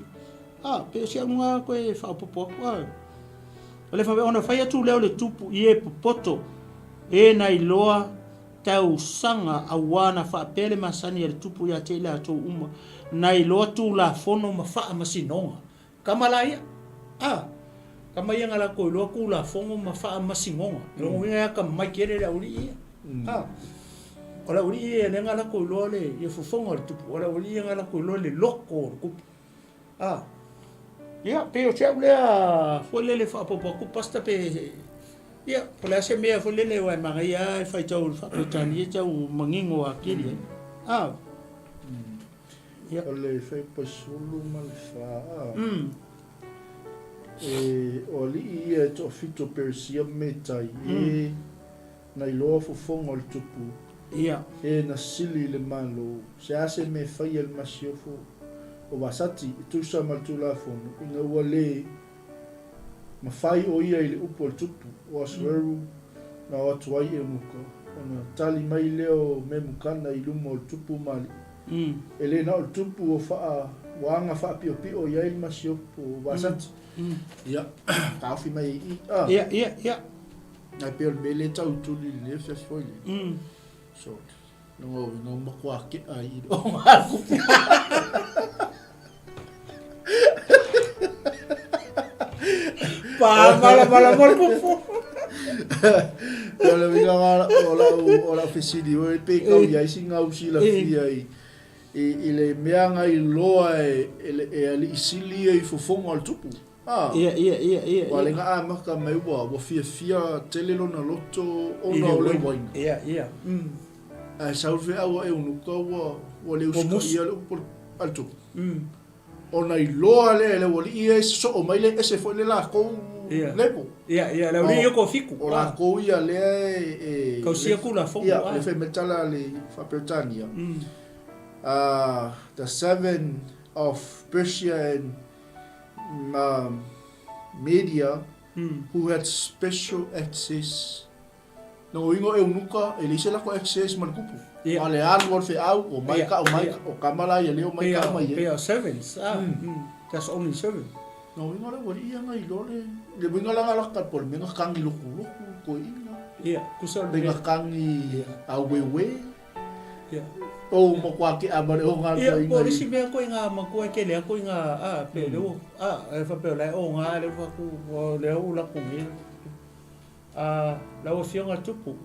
pe sia unga ko e fa popo le fa ona fai atu le tupu i poto na iloa tau sanga awana fa pele masani ya tupu ya tele ato uma na iloa tu la fono mafa masinonga kama la ia kama ia ngala ko iloa ku la fono mafa masinonga no winga ka mai kere la uri ia ora uri ia le ngala ko iloa le ia fofonga tupu ora uri ia ngala ko iloa le loko ku ia pe o chau le fo le fa popo ku pasta pe ia pola se mea fo lele wa mangai ai fai tau fa petani tau mangingo akili ia ole fai pasulu mal fa oli ia to fito persia metai na ilo fo fongo le tupu ia na sili le malo se ase me fai el masiofo o wasati tu sa mal tu la fono ina wale ma fai o ia ile upo tupu o asweru na watu ai muko ona tali mai leo me mukana ilumo tupu mali ele na tupu o fa wanga fa pio pio ia il masio po wasat ia kafi mai ia na pio bele tau tuli le fa foi so no mo kwa ke ai o marco mala morpo Kalau bila orang fesidi, orang pekau ya singa usila fia ile meanga iloa ele isili e fofonga al tupu. Ia. Wale nga maka mai wa fia telelo na loto ona ole wain. Ia. Sauve awa e unuka wa le uska ia al tupu. Ona iloa le wali ia so o mai le ese foi le la ko lepo ia la uri ko fiku ora ko ia le ko sia kula fo ia le fe metala le fa Britania the 7 of Persian media who had special access no ingo e unuka elise la ko access man kupu ale an wol fe au o mai o kamala ia le o mai ka mai pe servants that's only servant no ingo la wori ia ngai lole le winga la ngala ka por menga kangi luku ko inga ia kusal menga kangi au wewe ia o mo kwa ki abare o ngal ko inga ia si me ko inga ma ko ke le ko inga pe le e fa pe la o nga le fa ku le o la ku ni la o fionga tupu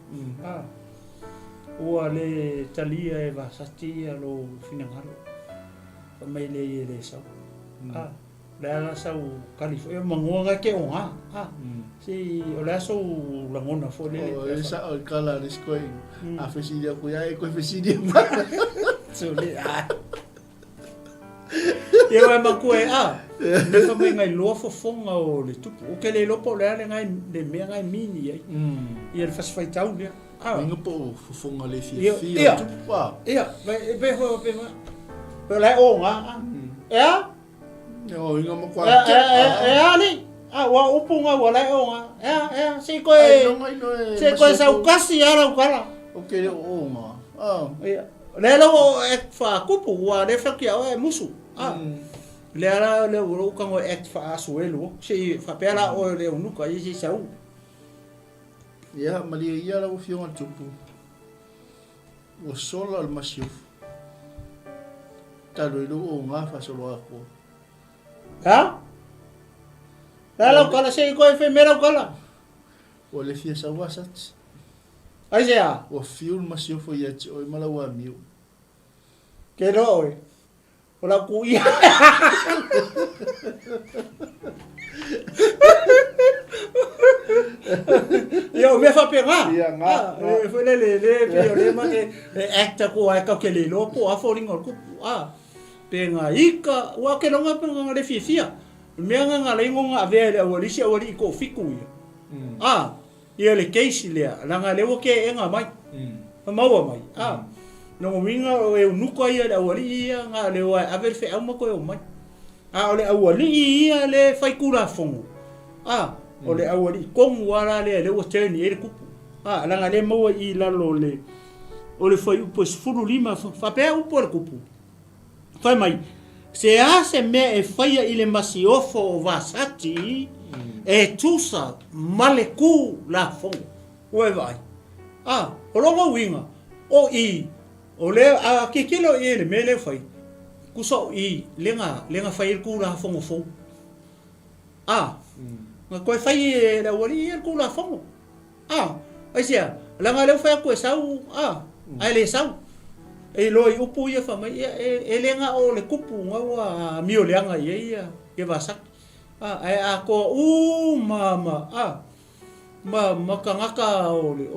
o le talia e va satia lo finangalo fa mai le sa la sa u California mangonga ke o si o la so la ngona fo le sa o kala ris ko a fesidia ko ya e ko fesidia so le e wa ma ko le fa mai ngai lo fo fonga o le tupu o ke le lo po le ngai le me ngai mini ai e le fas fai tau le inga po fo fonga le fia tupu ia be ho be ma pe la o nga no inga mo kwa ali wa upunga wala onga si ko sa ukasi ara ukala okay o ma le lo ek fa kupu wa le fa kia o musu le ara le ro ka ngo ek fa asuelo si fa pela o le unuka i si sau ya malia ia la fio al tupu o solo al masif talo lo o nga fa solo ako la kala sei ko enfermera kala o le fia sa wasat ai sea o fio masio foi at o mala wa miu que no o la cuya yo me fa pegar foi le ma que acta ko ai ka que le lo po a foringo ku penga ika wa ke longa penga le fia meanga nga le ngonga ave le o lisi o li ko fiku ia le case le la nga le o ke enga mai ma wa mai no winga o e nuko ia le awali ia nga le wa aver fe au mako o mai a ole awali ia le fai kula fongo a ole awali kong wala le o teni e kupu a langa le mo i la lo le ole fai upo furu lima fa pe upo le kupu fai mai se ase me e fai ile masiofo o vasati e tusa maleku la fongo o vai a o longo winga o i o le a kikilo i le mele fai kuso i lenga fai ku la fongo fo a nga ko fai la wali ku la fongo a ai sia langa le fai ku sau a ai le sau e lo i upu ia fa mai e lenga o le kupu nga wa mio lenga ia e vasak a ai a ko mama a ma kangaka ole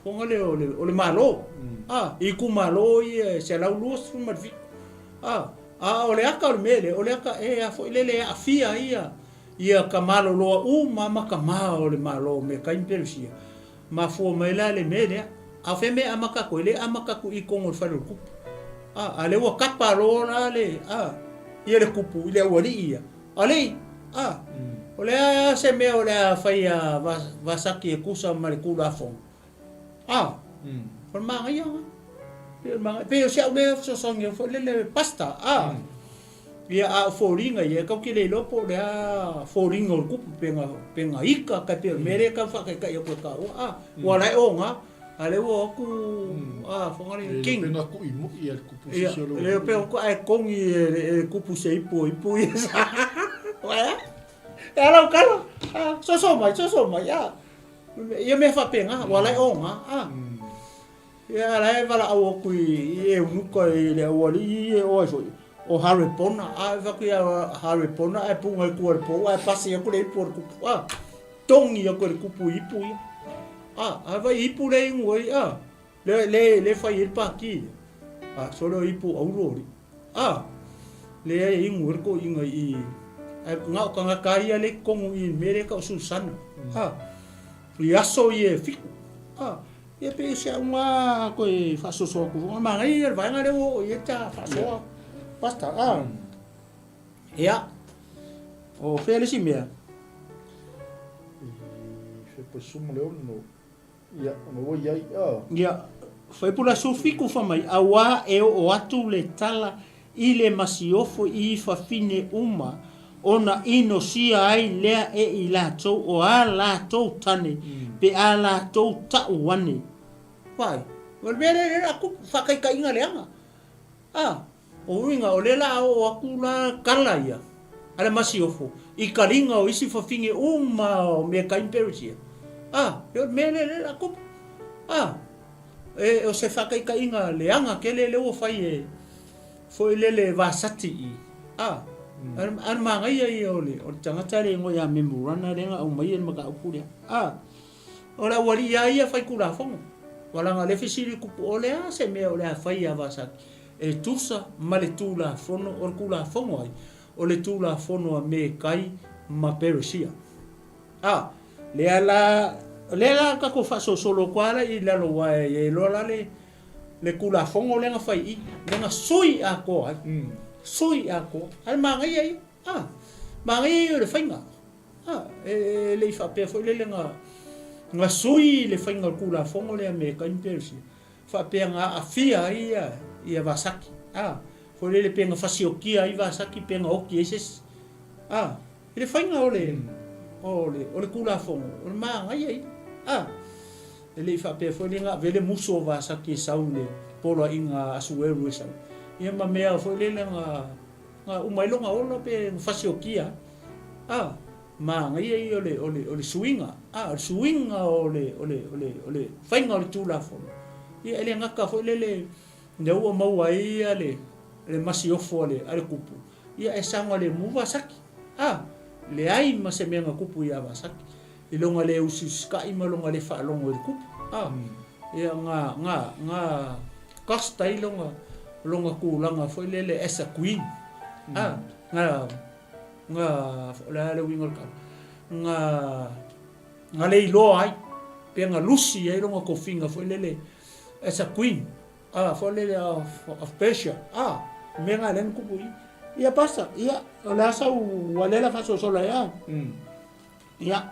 fonga le malo a i ku malo ia se la lus fu marvi a ole aka ole mele ole aka e a fo ile a fia ia ka malo lo mama ka malo le malo me ka impersia ma fu mai la le mele a fe me amaka ko le amaka ku i kongo fa le kupu a ale wa kapa lo na le a ia le kupu ile wali ia ale a ole se me ole fai a vasaki e kusa ma le kula fon a por manga ia pe o se ole so songe fo le pasta a ia a foringa ia ka ki le lopo le a foringa o kupu penga ika ka pe mere ka fa ka ia ko ka a wala o nga ale wo ku a fongale king penga ku i mo ia kupu se lo le pe ko ai kongi e kupu se ipo ia wala ela kala so mai ya ia me fa penga wala o nga a ia la vala o ku e unuko le wali o o Harry Potter a va ku Harry Potter e punga ku po a pasi ku le por ku a tongi ku le kupu ipu a va ipu le ngoi a le fa ir pa ki a solo ipu aurori a le ingur ko inga i nga ka nga kaia le kongu i mere ka susana a iaso ye fiku a ye pe se uma ko e fa so ku ma ngai vai nga le o ye ta fa so basta a ya o felici mea se posuma le no ya no voi ai ya foi pula sufiku fa mai awa e o atu le tala i le masiofo i fa fine uma ona ino sia ai lea e i la tau o a la tau tane pe a la tau tau wane vai volvere aku fakai ka inga leanga o winga o lela o aku la kala ia ala masiofo i kalinga o isi fa finge uma o me ka imperisia yo mele aku e o se fakai ka inga leanga kele le o fai e foi lele vasati an mangai ai ole o tanga tare ngo ya memorana lenga o mai en maka upuria ora wali ia fai kula fongo wala nga le fisiri ku ole se me ole fai a vasati e tusa male tula fono o kula fongo ai o le tula fono a me kai ma perusia le ala ka ko fa so solo kwala i la lo wa e lo la le kula fongo le nga fai le nga sui a ko sui ako al mangai ai mangai le fainga le fa pe fo le nga sui le fainga kula fongo le me ka impersi fa pe nga afia ia vasaki fo le pe nga fasioki ai vasaki pe nga oki eses le fainga ole kula fongo o mangai ai le fa pe fo le nga vele muso vasaki saule polo inga asueru esa ia ma mea fo le nga umailonga ola pe fasiokia ma ngai ai ole swinga swinga ole fainga ole tula fo ia ele nga ka fo le ne o mau ai ale masiofo ale kupu ia e sanga le muva saki le ai ma se menga kupu ia vasaki i longa le usiska i malonga le fa longa le kupu ia nga kasta i longa kulanga foi lele esa queen nga la le wingol ka nga le lo ai pe nga lusi ai longa kofinga foi lele esa queen fole of Persia menga len kupu ia pasa ia ola sa walela fa sola ya ia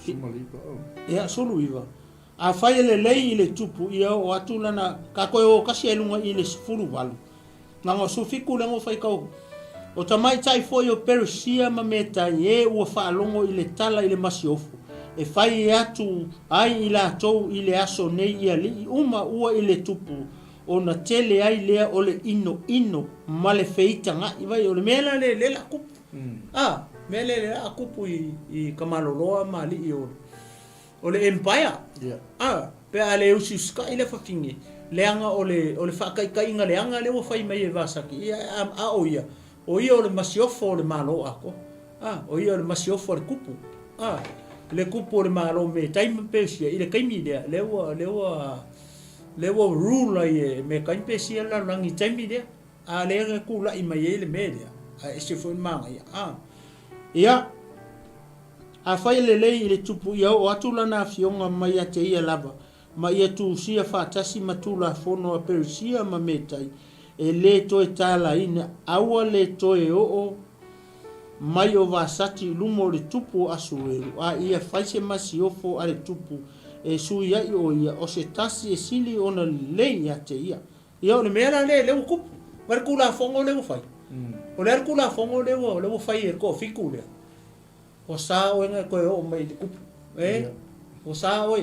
Sumalipa ia sulu iwa a fai lei ile tupu ia o atulana ka ko o kasi elunga ile fulu walu nanga sufiku lengo fai kau o tamai tai foi o Persia ma meta ye o fa longo ile tala ile masiofu e fai atu ai ila tou ile aso nei ia li uma ua ile tupu ona tele ai lea ole ino male feita nga iwai ole mela le la kupu mele le la kupu i kamaloloa ma li i ole empire pe ale usiska ile fakingi leanga ole fakai inga leanga le o fai mai e vasaki ia oia ole masiofo ole malo ako o ia ole masiofo ole kupu le kupu le malo me taima Persia ile kaimi dia lewa rule ai me kaimi Persia la langi taimi dia le kula i mai ile media se foi manga ia a fai le ile tupu ia o atula na fionga mai ate ia lava ma ia tu sia fatasi matula fono a Persia ma metai e le to tala ina awa le to o mai o vasati lumo le tupu asuelu ia faise masiofo ale tupu e sui ai o ia o se tasi e sili ona lei ate ia ole mera le kupu markula fongo le fai o le kula fongo le fai e ko fiku le o sa o nga ko o mai kupu o sa o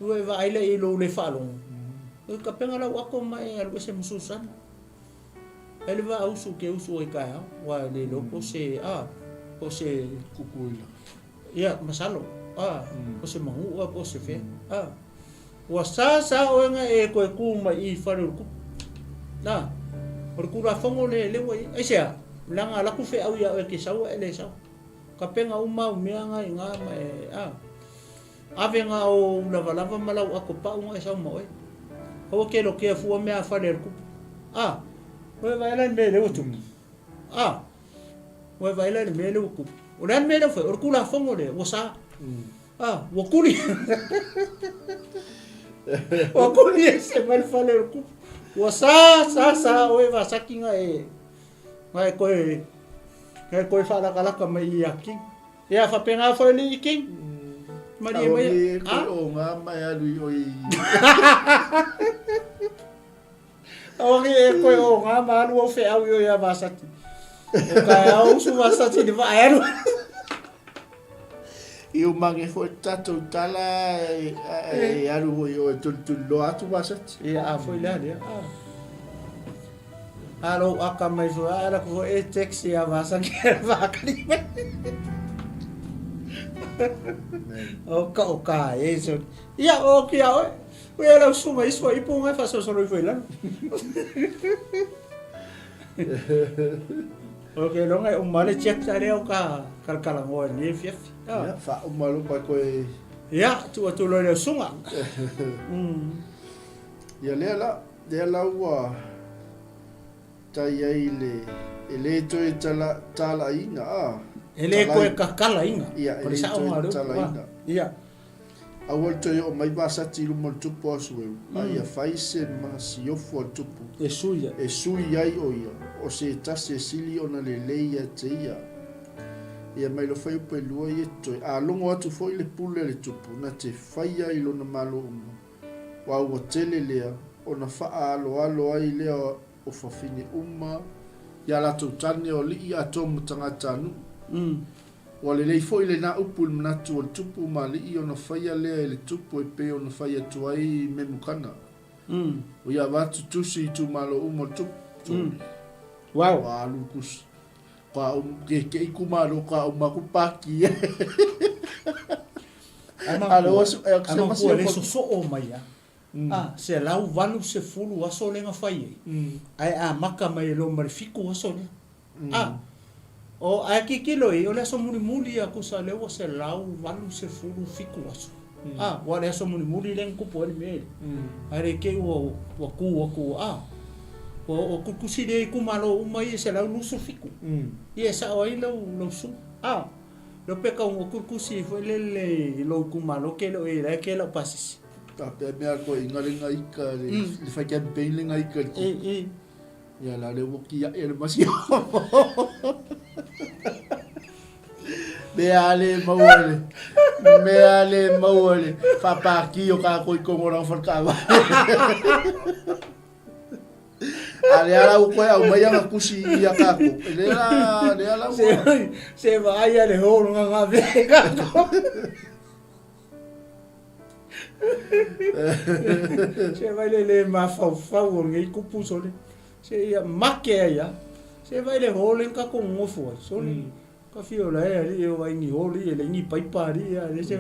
ue va ile i lo le falong o ka penga la wako mai algo se mususana ele va usu ke usu e kai wa le lo po se kukuila ia masalo po se mangu po se fe wa sa o nga e ko ku mai i faru ku na por ku la fongo le wai ai se langa la ku fe au ia ke sa ele sa ka penga uma nga mai ave nga o lava malau ako pa unga sa mo ho ke lo ke fu me a faler ku we vai lá me le utu we vai lá me le ku o ran me le foi o kula fongo le o sa o kuli se mal faler ku o sa o va sakinga vai ko fa la kala mai aki ya fa penga foi li king Maria mai o nga mai alu oi Oke ko o nga malu o fe au yo ya vasati ka au su vasati de vai aru eu mange foi tato tala alu oi tul lo atu vasati foi lá dia alo aka mai so ala ko e taxi ya vasati va kali Oka eso. Ia o kia o. We ala suma iso i punga fa so foi lá. Okay, long ai male chat sare o ka kalkala ngo ni fief. Ya fa o malu pa ko ya tu lo le sunga. Ya le la wa tai ai le to e tala inga ele ko e kakala inga por sa o maru ia awal to o mai basa ti mo tupo asu ia faise masiofo tupu e suia ai o ia o se tase sili ona le leia te ia mai lo fai pe lua ia to a longo atu foi le pule le tupu na te faia i lona malo wa o tele lea ona fa alo ai lea o fafine ia la tu tane o li ia tomu tangata nu wale lei foi le na upul mnatu o tupu mali i ona faia lea le tupu e pe ona faia tuai me mukana o ia watu tusi tu malo tupu wow wa lukus kwa ke kumalo kwa makupaki alo se le so o mai se lau valu se fulu aso lenga fai ai maka mai lo marifiku aso le o aki kilo o le so muli aku sa le o se lau valu se fulu fiku aso wa le so muli len ku po me are ke o ku o kukusi de ku malo mai se lau nusu fiku ia sa o lo su lo pe ka un kurkusi foi le lo kumalo ke lo e ke lo pasis Ta pe mea ko inga le ngai ka le fa campaign le ngai ka. Ya la le woki ya el masio. Me ale mauale. Fa pa ki o ka ko ngora fa ka. Ale ala u ko ya u mai nga kusi ya ka ko. Le ala se vai ale ho nga ve ka ko. Se vai le ma fa ngai kupu sole. Se ia make ia. Se vai le ho le ka ko ngofo sole. Ka fio la e o vai ni holi e le ni pai pari e se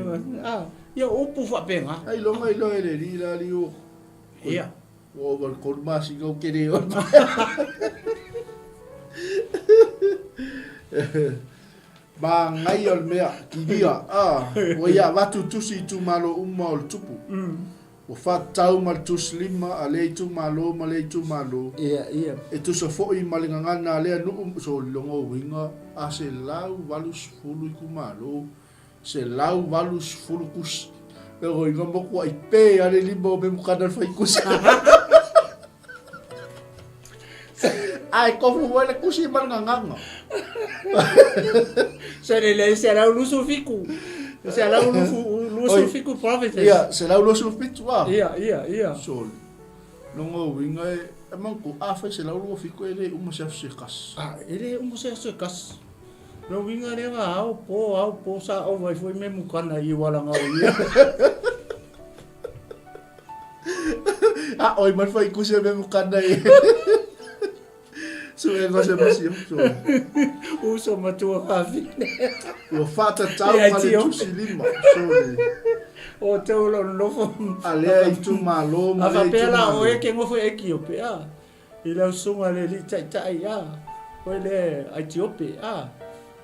ia opu fa penga ai lo e le ri la li o ia o val korma si go kere o ba ngai ol mea ki dia o ia watu tusi tu malo umma ol tupu o fa tau mal tus lima ale tu malo ia e tu so foi malinga ngana le no so longo winga a se lau valus fulu ku malo se lau valus fulu kus e o inga mo ko ai pe ale limbo be mo kadal fai kus ai ko fu wala kusi malinga nganga se le lau luso fiku se lau luso fiku province ia se lau luso fiku ia so longo winga amang ko afa se lau luso fiku ele uma se kas ele uma se kas no winga le au po sa o vai foi me mukana I wala nga ia oi man foi kusi me mukana so e gosta masio so uso matua kafi o fata tau male tusi lima so o te ulo nofo ale ai tu malo male tu pela o e ke ngofo e kiope ila sunga le li tai o le ai tiope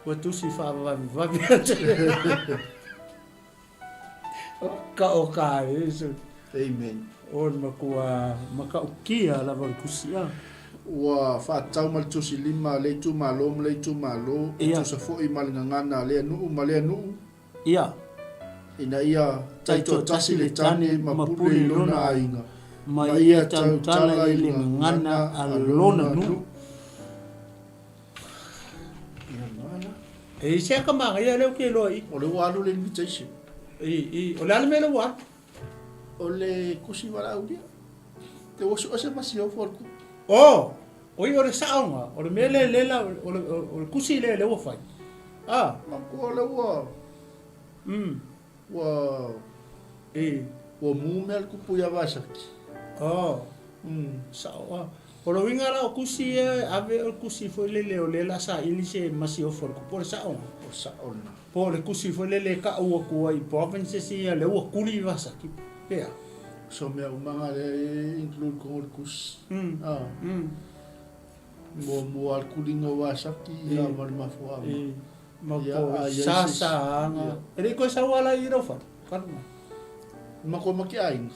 o tusi fa va ka eso amen o maka ukia la kusia wa fa tau mal tusi lima le tu malo tu sa foi mal ngana le nu ia ina ia tai to tasi le tane mapule lona ainga ma ia tau tala ile ngana alona nu e se ka ma ia le ke loi o le walu le invitation o le me le wa o le kusi wala udia te o se masio for oi ore saunga ore mele lela ore kusi le wo fai ma ko le wa wa wa mumel ku puya vasaki sawa ore winga la kusi ave o kusi foi le o lela sa ilise masio for ku por saunga por kusi foi le ka o ku ai province si le wo kuli vasaki pea so me umanga le include ko kus mo al kulingo wasaki ya mal mafua ma ko sa nga ele ko sa wala iro fa kan ma ko makiain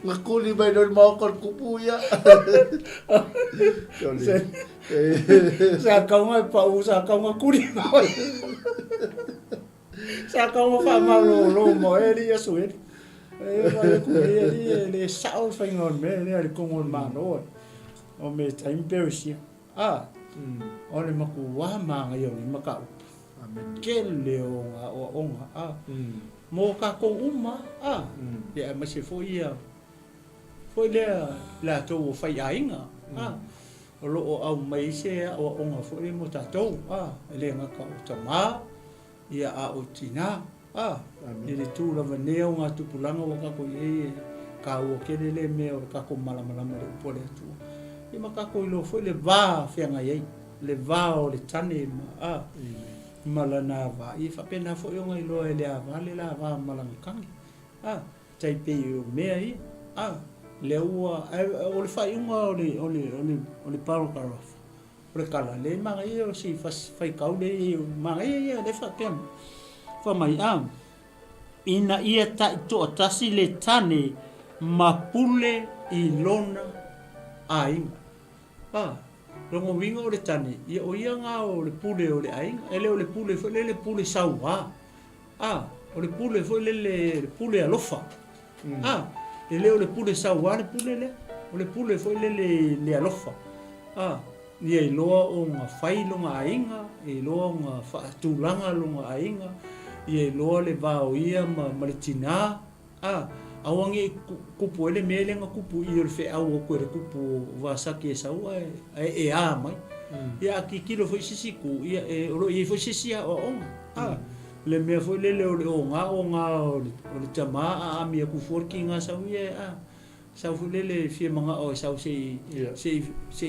ngakuli ba don mo kon kupuya sa ka nga pa usa ka nga kuli sa ka nga fa ma lo mo ele ya suet vai ku ele sao fengon me ele kongon mano o me time persia o le maku wa ma yo ni maka amen kele o onga mo ka ko uma ya ma se foi la to fai ainga o lo o mai se o onga foi mo ta to ele ngaka o tama ia o tina ele tu la vaneo nga tu pulanga waka ko ka o kele le me o ka ko mala le pole tu e maka ko lo foi le va fenga ye le va o le tane mala na va i fa pena foi nga lo ele va le la va mala kan tai pe o me ai le o le fai unga o le paro karof o le kala le ma ye o si fai kau le ma ye le fa pena fa mai ina ia ta to tasi le tane mapule I lona ai longo winga o le tani ia o ia nga o le pule o le ainga ele o le pule fo le pule saua o le pule fo le pule alofa ele o le pule saua le pule le o le pule fo le alofa ia i loa o nga fai longa ainga i loa nga faatulanga longa ainga ia i loa le vao ia ma le tina awangi kupu ele mele nga kupu i le fe au ko le kupu vasaki sau e mai ia ki kilo foi sisiku ia o i foi sisia o le me foi le o nga o le tama a mi ku forki nga sau ia sau le fie manga o sau se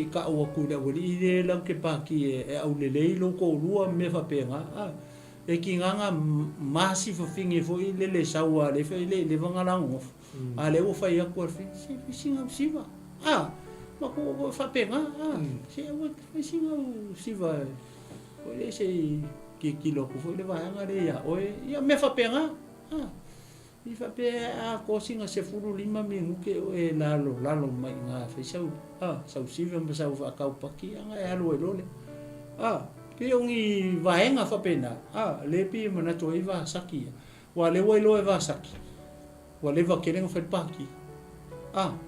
ka o ku le wali le la ke pa ki e au le lo ko lua me fa penga e ki nganga masi fo fingi fo le saua le fe le vanga lango ale o fa ia ko fi singa siva ma ko fa penga se o singa siva o le se ki kilo ko fo le vanga le ya o ia me fa penga i fa pe ko singa se furu lima minuto ke e lalo mai nga fa sau siva ma sau fa ka paki anga e alo e lole ke ongi vaenga fa pena le pi mana toi va saki wa le wo lo va saki wa le va kelen fa paki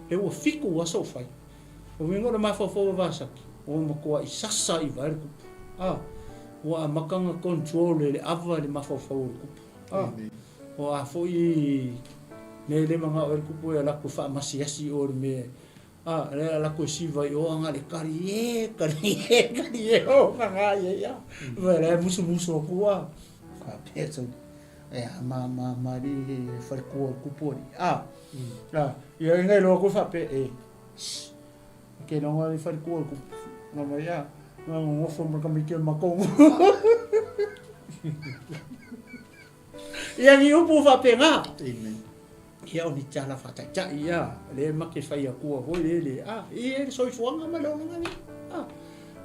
le wo fiku wa so fai o wingo ma fa va saki o ma ko i sasa i va wa makanga control le ava le ma fa o a foi le manga o ku la ku fa masiasi o me le la ko siva yo anga le kari o nga ya vele musu ko ka peso ma di far ko pori ya ngai lo ko fa pe ke no ngai far ko ma ya ngo fo ma ka mi ke ma ko ya ni upu fa pe nga ia o ni tala fata cha ia le make fai a kua ho le e soi fuanga ma lo nga ni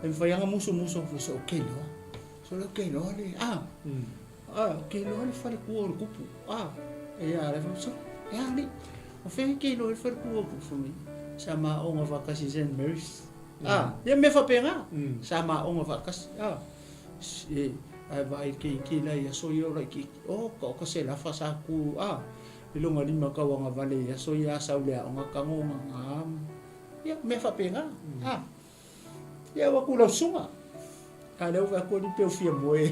e fai anga muso fo so ke lo le ke lo le fai kua o kupu e a le so e ali o fe ke lo le fai kua ku fo mi sama o nga vakasi St. Mary's ia me fa penga sama o nga vakasi e ai vai ke la ia so yo la ki ko se la fa sa ku ilunga lima kawanga vale ya so ya saule nga kango nga ya me fa penga ya wa kula sunga ale wa ko ni pe fia moe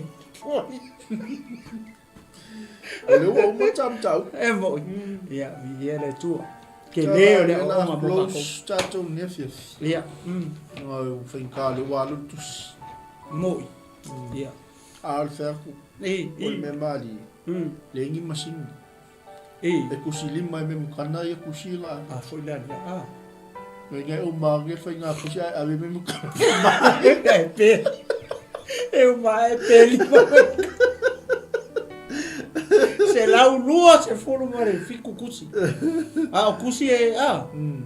ale wa mo cham chau mo ya vi ele tu ke le o nga mo ko stato ne fia ya no fin ka le wa lu tus mo ya al fa ku me mali le ngi machine e kusi lima me mukana ya kusi la foi la me ngai o mage foi nga kusi a me mukana e o mai lima se la lua se foru mare fiku kusi o kusi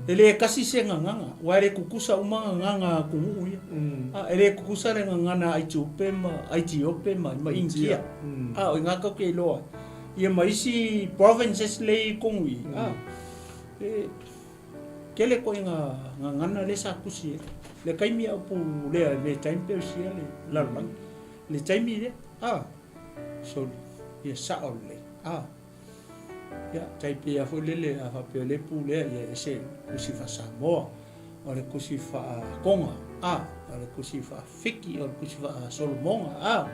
ele kasi se nganga wa ele kukusa uma nganga kumu ele kukusa le nganga ai tupe ma ingia o ngaka ke loa ia maisi provinces le kongui kele ko nga ngana le sa kusi le kaimi apu le time pe sia le larman le time le so ia sa ole ya taipe a fo le a fa pe le pu le ia se kusi fa Samoa o le kusi fa konga o le kusi fa fiki o le kusi fa Solomonga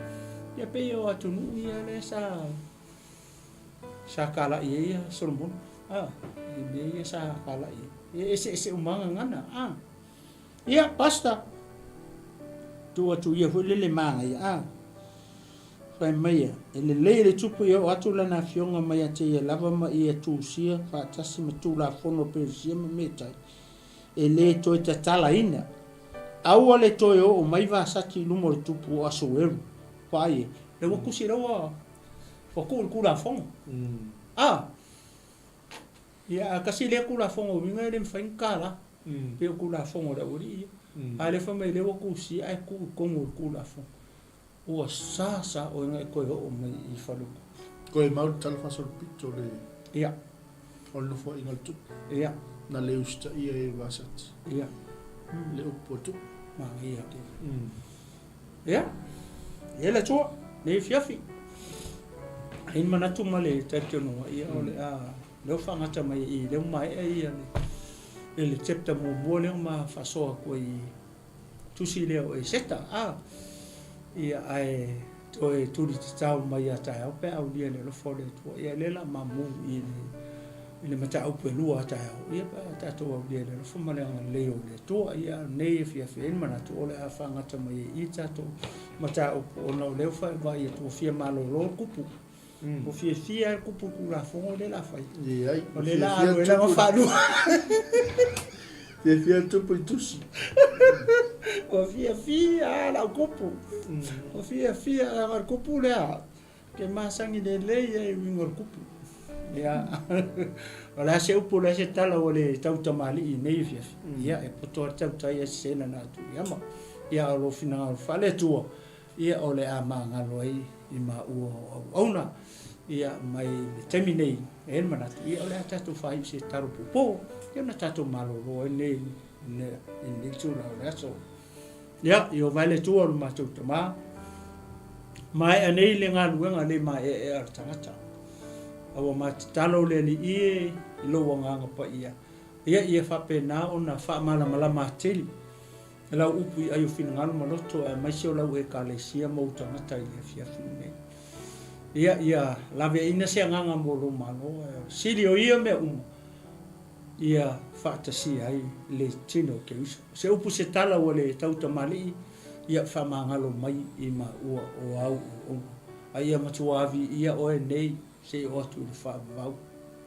ia pe o atunu ia le sa kala ia Solomon ia sa kala ia se umanga ngana ia pasta tu ia fo le manga ia fai mai le tupu ia atu lana fionga mai te ia lava ma ia tusia fa tasi ma tu la fono pe sia me tai le to ta tala ina au le to o mai va saki lumo le tupu aso eru pai le wo kusi rawa fo ku la fono ia kasi le ku la fono winga le fai kala pe ku la fono da uri ale fa mai le wo kusi ai ku ku la fono o sa o nga ko o mai I falu ko e mau tal fa sol picture le ia onno fo ingal tu ia na le usta ia e vasat ia le upoto mangia te ya ele tua nei fiafi in manatu male tatu no ia ole a lo fanga tama I le mai ia le chapter mo bole ma faso ko I tusi le o seta a ia ai toi turi tau mai ata o pe au dia le lo fole to ia le la mamu I le mata o pe lua ata o ia pa tato o dia le fo male le o le to ia nei fiafi in manatu ole a fanga tama I tato mata o no le fa vai to fia malo lo kupu o fia kupu ku la fo le la fai ai o le la o la fa lu fia tupu tusi o fia la kupu o fia la kupu le ke masangi le ia wingo kupu ya wala se upu la se tala o le tau tamali nei fia ia e poto tau tai sena na tu ia lo fina fa le tu ia o le amanga loi I ma o ona ia mai terminate en manatu ia le tatu fai se taru popo ia na tatu malo lo nei ne tula le so ia io vale tu o ma tu ma mai anei le ngaluenga le mai e tangata awa ma talo le li I lo wanga pa ia fa pena ona fa mala mateli la upu ayo fingal maloto e mai se la e kalesia mo tangata ia fia fine ia la ve ina se nganga mo lo malo silio ia me ia fa ta si ai le tino ke se upu se tala o le tauta mali ia fa mangalo mai I ma o au ai ma tuavi ia o nei se o tu fa vau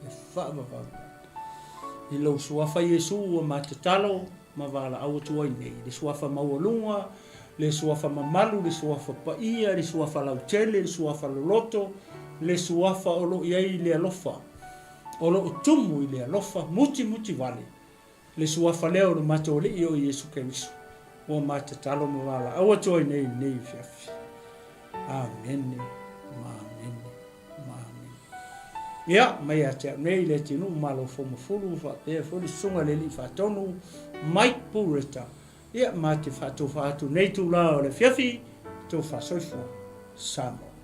e fa vau I lo suafa Yesu o ma te talo ma vala au tu ai nei le suafa maulunga le suafa mamalu le suafa paia le suafa lautele le suafa loto le suafa o lo iai le alofa o lo tumu I le alofa muti vale le suafa leo le matole I o Yesu Keriso o ma te talo ma vala au tu ai nei fiafi amen ia mai ate nei le tinu malo fo mo fulu fa pe fo le sunga le li fa tonu mai pureta ia ma te fa tu nei tu la le fiafi tu fa soifo samo